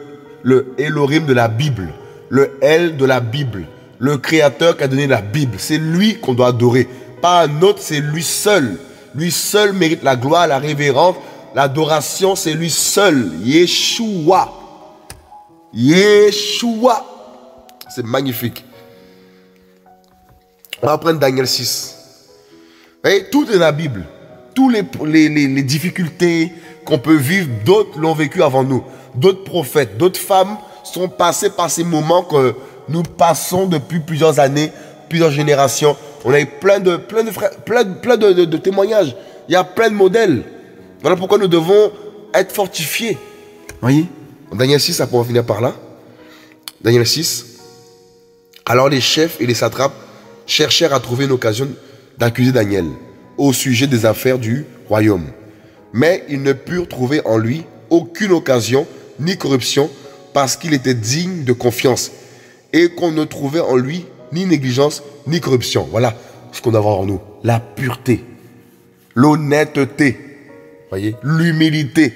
Elohim de la Bible, le El de la Bible, le Créateur qui a donné la Bible. C'est lui qu'on doit adorer, pas un autre, c'est lui seul. Lui seul mérite la gloire, la révérence, l'adoration, c'est lui seul, Yeshua. Yeshua. C'est magnifique. On va prendre Daniel 6. Vous voyez, tout est dans la Bible. Toutes les difficultés qu'on peut vivre, d'autres l'ont vécu avant nous. D'autres prophètes, d'autres femmes sont passés par ces moments que nous passons depuis plusieurs années, plusieurs générations. On a eu plein de témoignages. Il y a plein de modèles. Voilà pourquoi nous devons être fortifiés. Voyez, Daniel 6, ça pourra finir par là. Daniel 6. Alors les chefs et les satrapes cherchèrent à trouver une occasion d'accuser Daniel au sujet des affaires du royaume. Mais ils ne purent trouver en lui aucune occasion ni corruption parce qu'il était digne de confiance et qu'on ne trouvait en lui ni négligence ni corruption. Voilà ce qu'on doit avoir en nous. La pureté, l'honnêteté, voyez, l'humilité,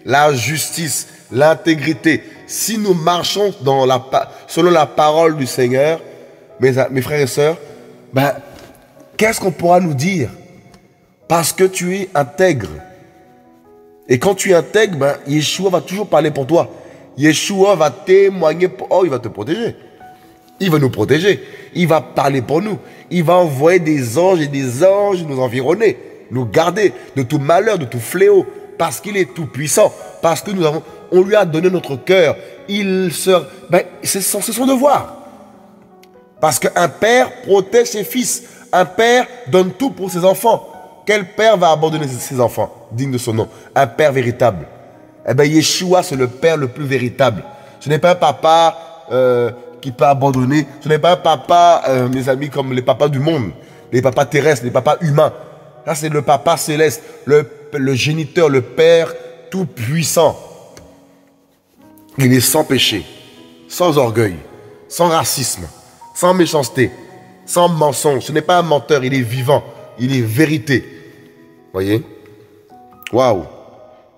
la justice, l'intégrité. Si nous marchons selon la parole du Seigneur, mes frères et sœurs, qu'est-ce qu'on pourra nous dire? Parce que tu es intègre. Et quand tu es intègre, Yeshua va toujours parler pour toi. Yeshua va témoigner. Il va te protéger. Il va nous protéger. Il va parler pour nous. Il va envoyer des anges et des anges nous environner, nous garder de tout malheur, de tout fléau. Parce qu'il est tout puissant. Parce que on lui a donné notre cœur. C'est son devoir. Parce qu'un père protège ses fils. Un père donne tout pour ses enfants. Quel père va abandonner ses enfants, digne de son nom? Un père véritable. Eh bien, Yeshua, c'est le père le plus véritable. Ce n'est pas un papa qui peut abandonner. Ce n'est pas un papa, mes amis, comme les papas du monde. Les papas terrestres, les papas humains. Ça, c'est le papa céleste. Le géniteur, le père tout puissant. Il est sans péché, sans orgueil, sans racisme, sans méchanceté, sans mensonge. Ce n'est pas un menteur, il est vivant. Il est vérité. Voyez? Waouh.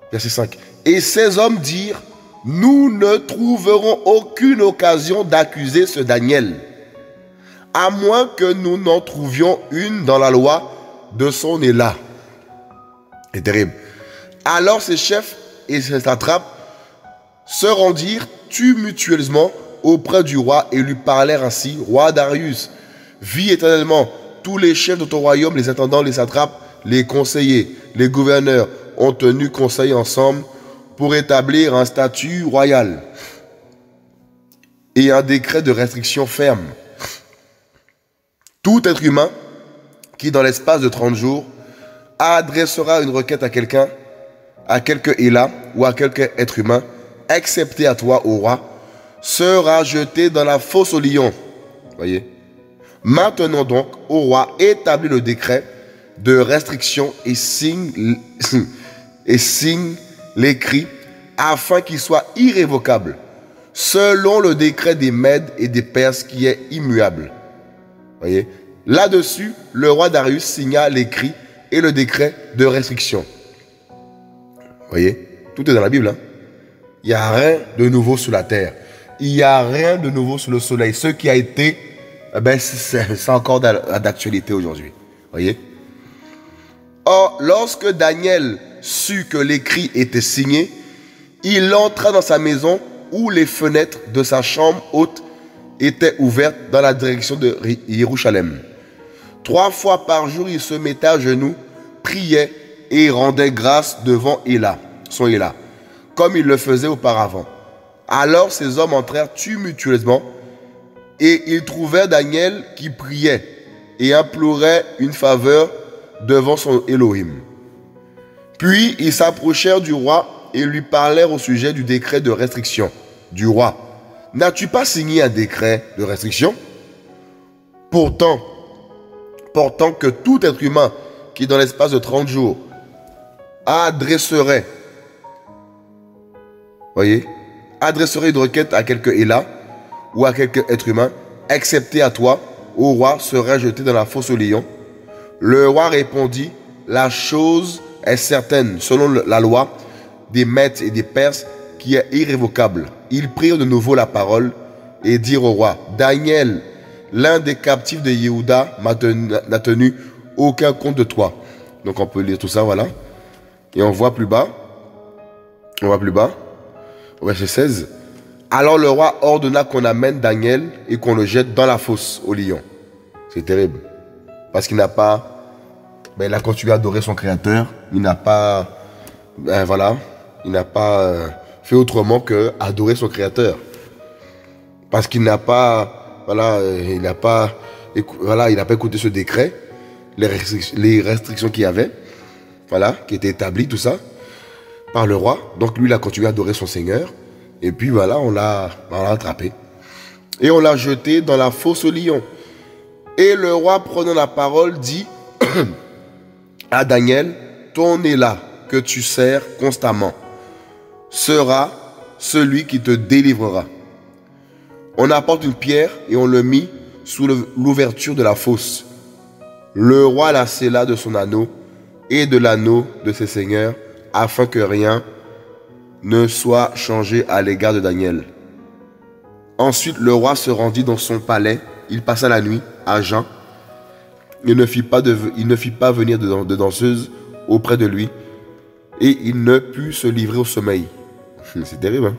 Verset 5. Et ces hommes dirent, nous ne trouverons aucune occasion d'accuser ce Daniel, à moins que nous n'en trouvions une dans la loi de son Élat. C'est terrible. Alors ces chefs et ces satrapes se rendirent tumultueusement auprès du roi et lui parlèrent ainsi. Roi Darius, vis éternellement. Tous les chefs de ton royaume, les intendants, les satrapes, les conseillers, les gouverneurs ont tenu conseil ensemble pour établir un statut royal et un décret de restriction ferme. Tout être humain qui, dans l'espace de 30 jours, adressera une requête à quelqu'un, à quelque Éla ou à quelque être humain, excepté à toi, ô roi, sera jeté dans la fosse au lion. Voyez. Maintenant donc, ô roi, établis le décret de restriction et signe l'écrit afin qu'il soit irrévocable, selon le décret des Mèdes et des Perses qui est immuable. Voyez. Là-dessus, le roi Darius signa l'écrit et le décret de restriction. Voyez, tout est dans la Bible. Hein? Il n'y a rien de nouveau sous la terre. Il n'y a rien de nouveau sous le soleil. Ce qui a été, c'est encore d'actualité aujourd'hui. Voyez. Or, lorsque Daniel sut que l'écrit était signé, il entra dans sa maison où les fenêtres de sa chambre haute étaient ouvertes dans la direction de Jérusalem. 3 fois par jour, il se mettait à genoux, priait et rendait grâce devant son Éla, comme il le faisait auparavant. Alors ces hommes entrèrent tumultueusement et ils trouvèrent Daniel qui priait et implorait une faveur devant son Elohim. Puis ils s'approchèrent du roi et lui parlèrent au sujet du décret de restriction du roi. N'as-tu pas signé un décret de restriction? Pourtant que tout être humain qui, dans l'espace de 30 jours, adresserait une requête à quelque Éla ou à quelque être humain, excepté à toi, ô roi, serait jeté dans la fosse au lion. Le roi répondit, la chose est certaine, selon la loi des Mèdes et des Perses, qui est irrévocable. Ils prirent de nouveau la parole et dirent au roi, Daniel, l'un des captifs de Yehuda, n'a tenu aucun compte de toi. Donc on peut lire tout ça, voilà. Et on voit plus bas, au verset 16. Alors le roi ordonna qu'on amène Daniel et qu'on le jette dans la fosse au lion. C'est terrible. Parce qu'il n'a pas, il a continué à adorer son créateur. Il n'a pas, il n'a pas fait autrement que adorer son créateur. Parce qu'il n'a pas, il n'a pas écouté ce décret, les restrictions qu'il y avait, qui étaient établies, tout ça, par le roi. Donc lui, il a continué à adorer son Seigneur. Et puis on l'a attrapé. Et on l'a jeté dans la fosse au lion. Et le roi, prenant la parole, dit à Daniel, ton Éla que tu sers constamment sera celui qui te délivrera. On apporte une pierre et on le mit sous l'ouverture de la fosse. Le roi la scella de son anneau et de l'anneau de ses seigneurs, afin que rien ne soit changé à l'égard de Daniel. Ensuite, le roi se rendit dans son palais. Il passa la nuit à jeun. Il ne fit pas venir de danseuse auprès de lui, et il ne put se livrer au sommeil. C'est terrible, hein?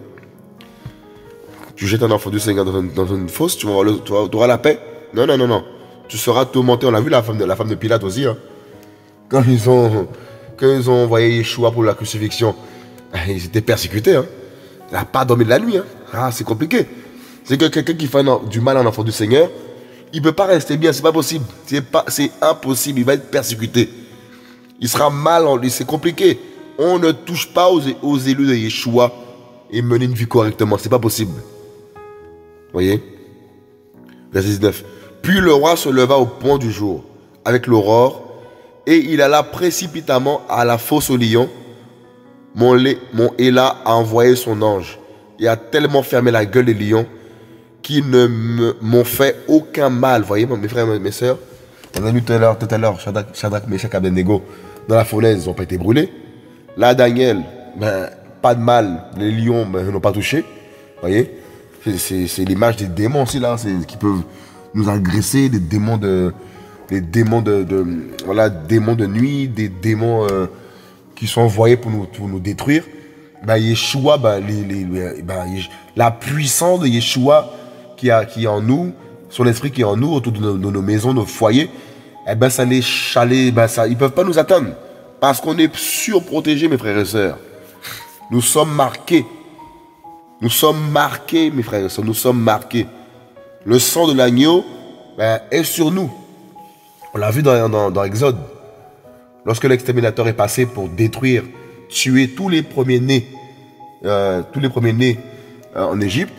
Tu jettes un enfant du Seigneur dans une fosse, tu auras la paix? Non. Tu seras tourmenté. On l'a vu, la femme de Pilate aussi. Hein. Quand ils ont envoyé Yeshua pour la crucifixion, ils étaient persécutés. Hein. Il n'a pas dormi de la nuit. Hein. Ah, c'est compliqué. C'est que quelqu'un qui fait du mal à un enfant du Seigneur, il ne peut pas rester bien. C'est pas possible. C'est impossible. Il va être persécuté. Il sera mal en lui. C'est compliqué. On ne touche pas aux élus de Yeshua et mener une vie correctement. C'est pas possible. Voyez? Verset 19. Puis le roi se leva au point du jour, avec l'aurore, et il alla précipitamment à la fosse au lion. Mon Éla a envoyé son ange, et a tellement fermé la gueule des lions, qu'ils ne m'ont fait aucun mal. Voyez, mes frères et mes sœurs, on a vu tout à l'heure, Shadrach, Meshach, Abednego, dans la fournaise, ils n'ont pas été brûlés. Là, Daniel, pas de mal, les lions n'ont pas touché. Voyez? C'est l'image des démons aussi là, qui peuvent nous agresser, des démons de nuit, des démons qui sont envoyés pour nous détruire. Yeshua, la puissance de Yeshua qui est en nous, son esprit qui est en nous, autour de nos maisons, nos foyers, ils peuvent pas nous atteindre parce qu'on est surprotégés, mes frères et sœurs. Nous sommes marqués. Nous sommes marqués, mes frères et sœurs, nous sommes marqués. Le sang de l'agneau est sur nous. On l'a vu dans Exode. Lorsque l'exterminateur est passé pour détruire, tuer tous les premiers-nés en Égypte,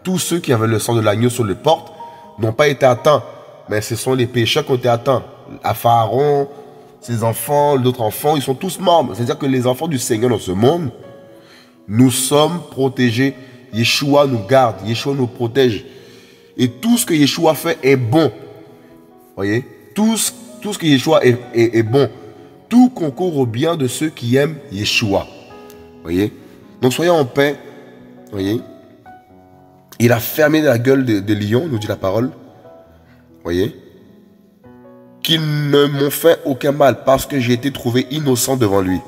tous ceux qui avaient le sang de l'agneau sur les portes n'ont pas été atteints. Mais ce sont les pécheurs qui ont été atteints. À Pharaon, ses enfants, d'autres enfants, ils sont tous morts. C'est-à-dire que les enfants du Seigneur dans ce monde, nous sommes protégés. Yeshua nous garde, Yeshua nous protège. Et tout ce que Yeshua fait est bon. Voyez, tout ce que Yeshua est bon. Tout concourt au bien de ceux qui aiment Yeshua. Voyez, donc soyons en paix. Voyez, il a fermé la gueule des lions, nous dit la parole. Voyez, qu'ils ne m'ont fait aucun mal parce que j'ai été trouvé innocent devant lui.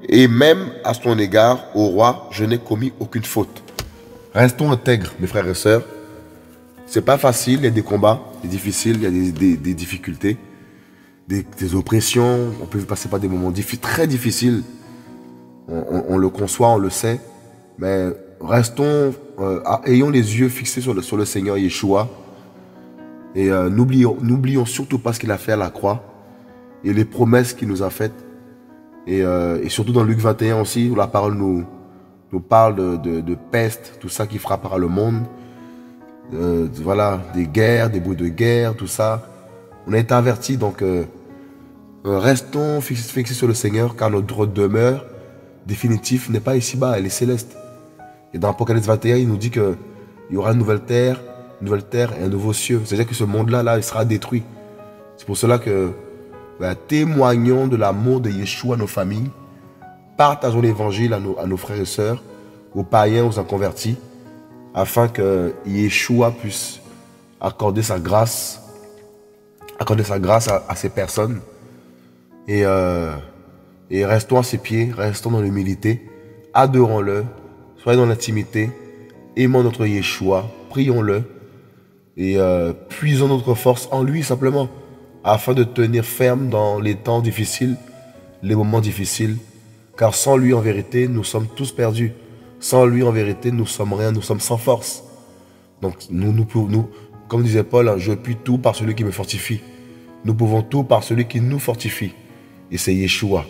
Et même à son égard, au roi, je n'ai commis aucune faute. Restons intègres, mes frères et sœurs. C'est pas facile, il y a des combats, c'est difficile, il y a des difficultés, des oppressions. On peut passer par des moments très difficiles. On le conçoit, on le sait. Mais restons, ayons les yeux fixés sur le Seigneur Yeshua. Et n'oublions surtout pas ce qu'il a fait à la croix et les promesses qu'il nous a faites. Et surtout dans Luc 21 aussi, où la parole nous parle de peste, tout ça qui frappera le monde. Voilà, des guerres, des bruits de guerre, tout ça. On a été avertis, donc restons fixés sur le Seigneur, car notre demeure définitive n'est pas ici-bas, elle est céleste. Et dans Apocalypse 21, il nous dit qu'il y aura une nouvelle terre et un nouveau ciel. C'est-à-dire que ce monde-là, il sera détruit. C'est pour cela que témoignons de l'amour de Yeshua à nos familles, partageons l'évangile à nos frères et sœurs, aux païens, aux inconvertis, afin que Yeshua puisse accorder sa grâce à ces personnes. Et restons à ses pieds, restons dans l'humilité, adorons-le, soyons dans l'intimité, aimons notre Yeshua, prions-le, et puisons notre force en lui simplement, afin de tenir ferme dans les temps difficiles, les moments difficiles, car sans lui en vérité, nous sommes tous perdus. Sans lui en vérité, nous sommes rien, nous sommes sans force. Donc nous comme disait Paul, je puis tout par celui qui me fortifie. Nous pouvons tout par celui qui nous fortifie. Et c'est Yeshua.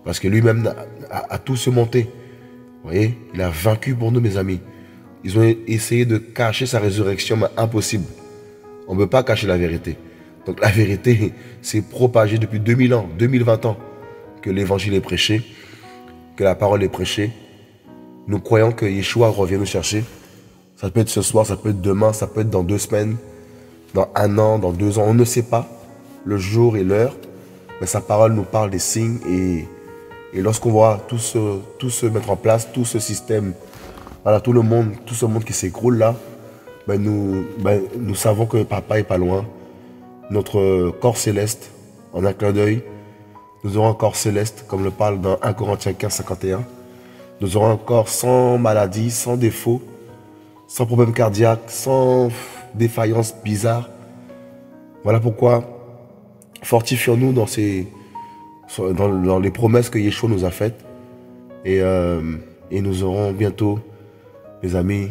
Parce que lui-même a tout surmonté. Vous voyez, il a vaincu pour nous, mes amis. Ils ont essayé de cacher sa résurrection, mais impossible. On ne peut pas cacher la vérité. Donc la vérité s'est propagée depuis 2000 ans, 2020 ans, que l'évangile est prêché, que la parole est prêchée. Nous croyons que Yeshua revient nous chercher. Ça peut être ce soir, ça peut être demain, ça peut être dans 2 semaines, dans 1 an, dans 2 ans. On ne sait pas le jour et l'heure, mais sa parole nous parle des signes. Et lorsqu'on voit tout se mettre en place, tout ce système, voilà, tout ce monde qui s'écroule là, nous savons que Papa est pas loin. Notre corps céleste, en un clin d'œil, nous aurons un corps céleste, comme le parle dans 1 Corinthiens 15, 51. Nous aurons un corps sans maladie, sans défaut, sans problème cardiaque, sans défaillance bizarre. Voilà pourquoi fortifions-nous dans les promesses que Yeshua nous a faites. Et nous aurons bientôt, mes amis,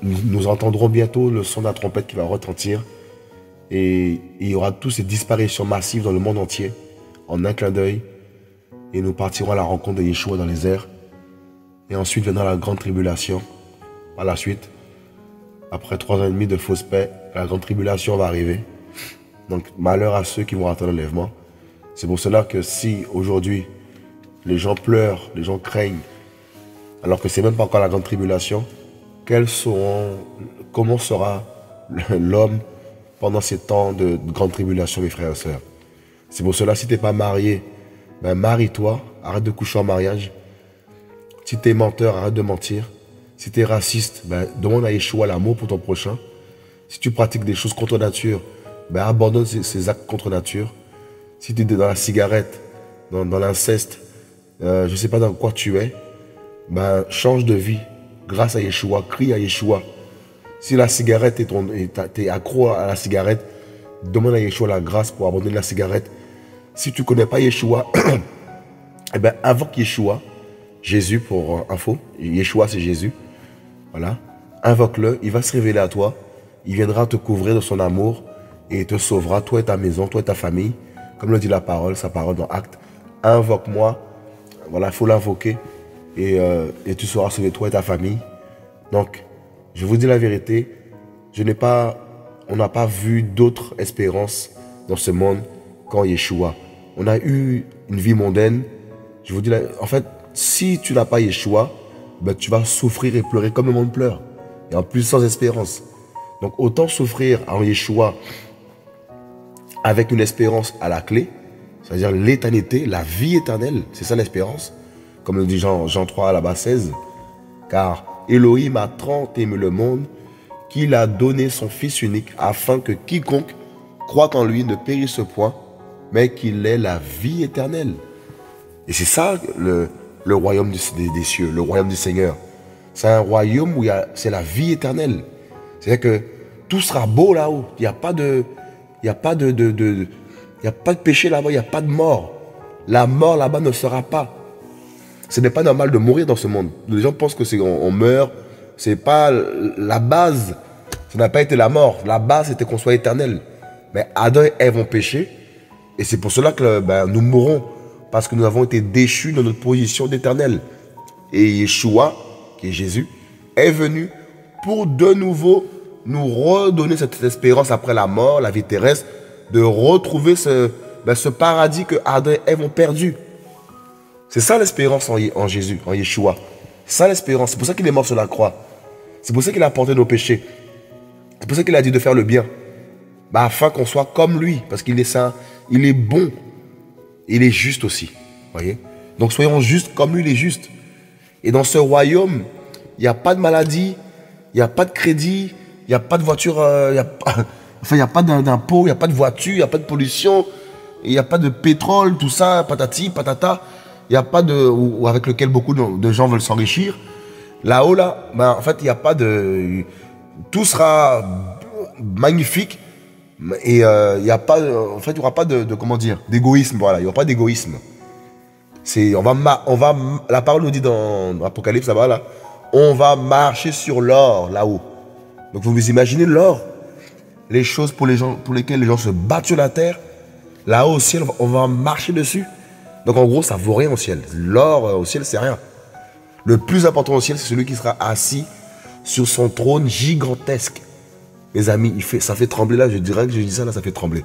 nous entendrons bientôt le son de la trompette qui va retentir. Et il y aura toutes ces disparitions massives dans le monde entier, en un clin d'œil. Et nous partirons à la rencontre de Yeshua dans les airs. Et ensuite viendra la grande tribulation. Par la suite, après 3 ans et demi de fausse paix, la grande tribulation va arriver. Donc malheur à ceux qui vont attendre l'enlèvement. C'est pour cela que si aujourd'hui les gens pleurent, les gens craignent, alors que c'est même pas encore la grande tribulation, comment sera l'homme pendant ces temps de grande tribulation, mes frères et sœurs? C'est pour cela, si tu n'es pas marié, marie-toi, arrête de coucher en mariage. Si tu es menteur, arrête de mentir. Si tu es raciste, demande à Yeshua l'amour pour ton prochain. Si tu pratiques des choses contre nature, abandonne ces actes contre nature. Si tu es dans la cigarette, dans l'inceste, je ne sais pas dans quoi tu es, change de vie grâce à Yeshua, crie à Yeshua. Si la cigarette t'es accro à la cigarette, demande à Yeshua la grâce pour abandonner la cigarette. Si tu ne connais pas Yeshua, Eh bien, invoque Yeshua, Jésus pour info. Yeshua, c'est Jésus. Voilà. Invoque-le, il va se révéler à toi. Il viendra te couvrir de son amour et il te sauvera, toi et ta maison, toi et ta famille. Comme le dit la parole, sa parole dans Actes. Invoque-moi. Voilà, il faut l'invoquer. Et tu seras sauvé, toi et ta famille. Donc, je vous dis la vérité. On n'a pas vu d'autre espérance dans ce monde qu'en Yeshua. On a eu une vie mondaine. Je vous dis, en fait, si tu n'as pas Yeshua, ben, tu vas souffrir et pleurer comme le monde pleure. Et en plus, sans espérance. Donc, autant souffrir en Yeshua avec une espérance à la clé, c'est-à-dire l'éternité, la vie éternelle. C'est ça l'espérance. Comme le dit Jean 3 à la base 16. Car Elohim a tant aimé le monde qu'il a donné son Fils unique afin que quiconque croit en lui ne périsse point, mais qu'il ait la vie éternelle. Et c'est ça le royaume des cieux, le royaume du Seigneur. C'est un royaume où c'est la vie éternelle. C'est-à-dire que tout sera beau là-haut. Il n'y a pas de péché là-bas, il n'y a pas de mort. La mort là-bas ne sera pas. Ce n'est pas normal de mourir dans ce monde. Les gens pensent que on meurt. C'est pas la base. Ça n'a pas été la mort. La base, c'était qu'on soit éternel. Mais Adam et Ève ont péché. Et c'est pour cela que nous mourrons. Parce que nous avons été déchus de notre position d'éternel. Et Yeshua, qui est Jésus, est venu pour de nouveau nous redonner cette espérance après la mort, la vie terrestre, de retrouver ce paradis que Adam et Ève ont perdu. C'est ça l'espérance en Jésus, en Yeshua. C'est ça l'espérance. C'est pour ça qu'il est mort sur la croix. C'est pour ça qu'il a porté nos péchés. C'est pour ça qu'il a dit de faire le bien. Afin qu'on soit comme lui. Parce qu'il est saint, il est bon. Il est juste aussi. Voyez? Donc soyons justes comme lui, il est juste. Et dans ce royaume, il n'y a pas de maladie, il n'y a pas de crédit, il n'y a pas de voiture, il n'y a pas d'impôt, il n'y a pas de voiture, il n'y a pas de pollution, il n'y a pas de pétrole, tout ça, patati, patata. Il n'y a pas ou avec lequel beaucoup de gens veulent s'enrichir. Là-haut, en fait, il n'y a pas de... Tout sera magnifique. Et il n'y a pas... En fait, il n'y aura pas comment dire, d'égoïsme. Voilà, il n'y aura pas d'égoïsme. La parole nous dit dans Apocalypse, là-bas, on va marcher sur l'or, là-haut. Donc, vous imaginez l'or. Les choses pour lesquelles les gens se battent sur la terre. Là-haut, au ciel, on va marcher dessus. Donc en gros, ça vaut rien au ciel. L'or au ciel, c'est rien. Le plus important au ciel, c'est celui qui sera assis sur son trône gigantesque. Mes amis, ça fait trembler là. Je dirais que je dis ça là, ça fait trembler.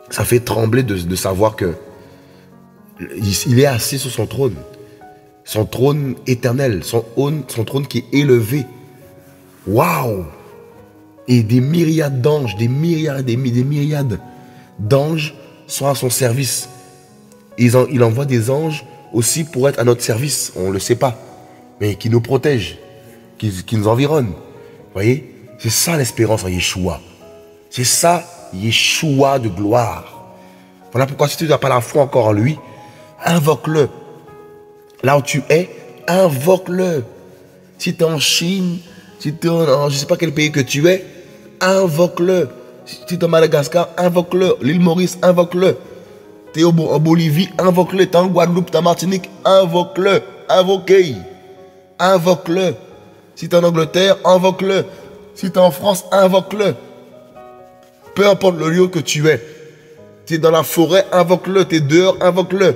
Ça fait trembler de savoir que il est assis sur son trône. Son trône éternel. Son trône qui est élevé. Waouh! Et des myriades d'anges, des myriades d'anges sont à son service. Il envoie des anges aussi pour être à notre service. On ne le sait pas. Mais qui nous protègent. Qui nous environnent. Vous voyez? C'est ça l'espérance en Yeshua. C'est ça, Yeshua de gloire. Voilà pourquoi si tu n'as pas la foi encore en lui, invoque-le. Là où tu es, invoque-le. Si tu es en Chine, si tu es en je ne sais pas quel pays que tu es, invoque-le. Si tu es en Madagascar, invoque-le. L'île Maurice, invoque-le. Tu es en Bolivie, invoque-le. Tu es en Guadeloupe, tu es en Martinique, invoque-le. Invoquez. Invoque-le. Si tu es en Angleterre, invoque-le. Si tu es en France, invoque-le. Peu importe le lieu que tu es. Tu es dans la forêt, invoque-le. Tu es dehors, invoque-le.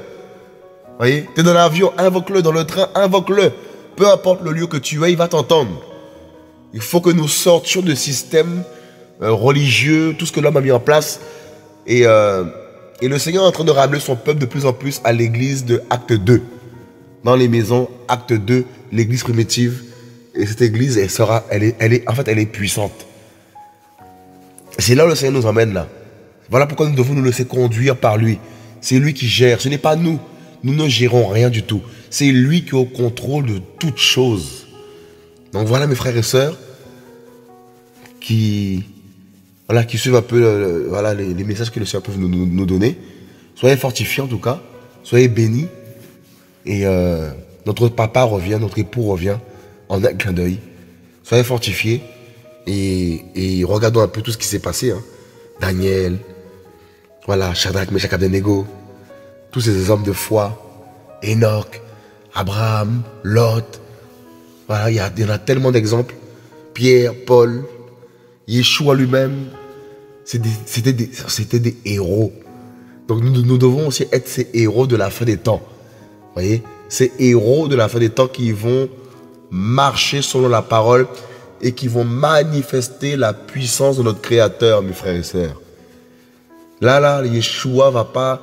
Voyez, tu es dans l'avion, invoque-le. Dans le train, invoque-le. Peu importe le lieu que tu es, il va t'entendre. Il faut que nous sortions de système religieux, tout ce que l'homme a mis en place. Et le Seigneur est en train de ramener son peuple de plus en plus à l'église de Acte 2. Dans les maisons, Acte 2, l'église primitive. Et cette église, elle est puissante. C'est là où le Seigneur nous emmène là. Voilà pourquoi nous devons nous laisser conduire par lui. C'est lui qui gère, ce n'est pas nous. Nous ne gérons rien du tout. C'est lui qui est au contrôle de toutes choses. Donc voilà mes frères et sœurs qui suivent un peu les messages que le Seigneur peut nous donner. Soyez fortifiés en tout cas. Soyez bénis. Et notre papa revient, notre époux revient en un clin d'œil. Soyez fortifiés. Et regardons un peu tout ce qui s'est passé. Daniel, Shadrach, Meshach, Abednego. tous ces hommes de foi, Enoch, Abraham, Lot, voilà, il y en a tellement d'exemples. Pierre, Paul, Yeshua lui-même, c'était des héros. Donc nous devons aussi être ces héros de la fin des temps. Vous voyez, ces héros de la fin des temps qui vont marcher selon la parole et qui vont manifester la puissance de notre Créateur, mes frères et sœurs. Là, Yeshua va pas...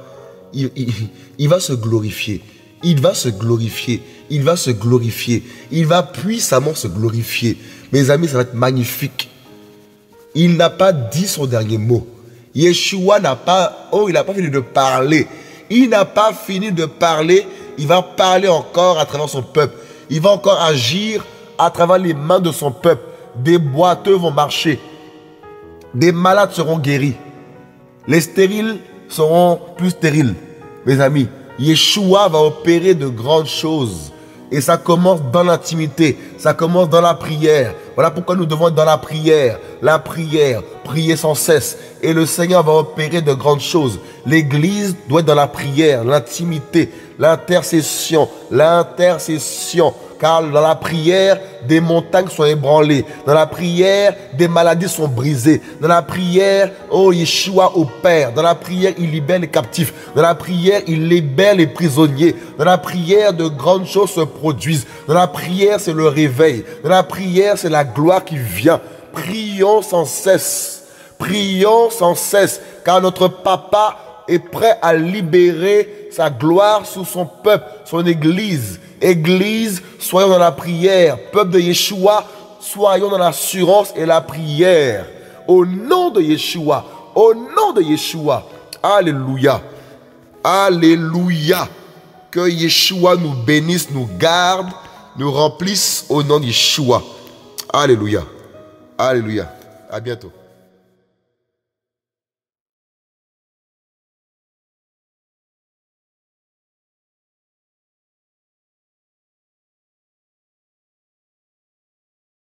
Il va se glorifier. Il va se glorifier. Il va se glorifier. Il va puissamment se glorifier. Mes amis, ça va être magnifique. Il n'a pas dit son dernier mot. Yeshua n'a pas... Oh, il n'a pas fini de parler. Il n'a pas fini de parler. Il va parler encore à travers son peuple. Il va encore agir à travers les mains de son peuple. Des boiteux vont marcher. Des malades seront guéris. Les stériles seront plus stériles. Mes amis, Yeshua va opérer de grandes choses. Et ça commence dans l'intimité. Ça commence dans la prière. Voilà pourquoi nous devons être dans la prière. La prière, prier sans cesse. Et le Seigneur va opérer de grandes choses. L'Église doit être dans la prière, l'intimité, l'intercession. L'intercession. Car dans la prière, des montagnes sont ébranlées. Dans la prière, des maladies sont brisées. Dans la prière, oh, Yeshua opère. Dans la prière, il libère les captifs. Dans la prière, il libère les prisonniers. Dans la prière, de grandes choses se produisent. Dans la prière, c'est le réveil. Dans la prière, c'est la gloire qui vient. Prions sans cesse. Prions sans cesse. Car notre Papa est prêt à libérer sa gloire sur son peuple, son Église. Église, soyons dans la prière. Peuple de Yeshua, soyons dans l'assurance et la prière. Au nom de Yeshua. Au nom de Yeshua. Alléluia. Alléluia. Que Yeshua nous bénisse, nous garde, nous remplisse au nom de Yeshua. Alléluia. Alléluia. À bientôt.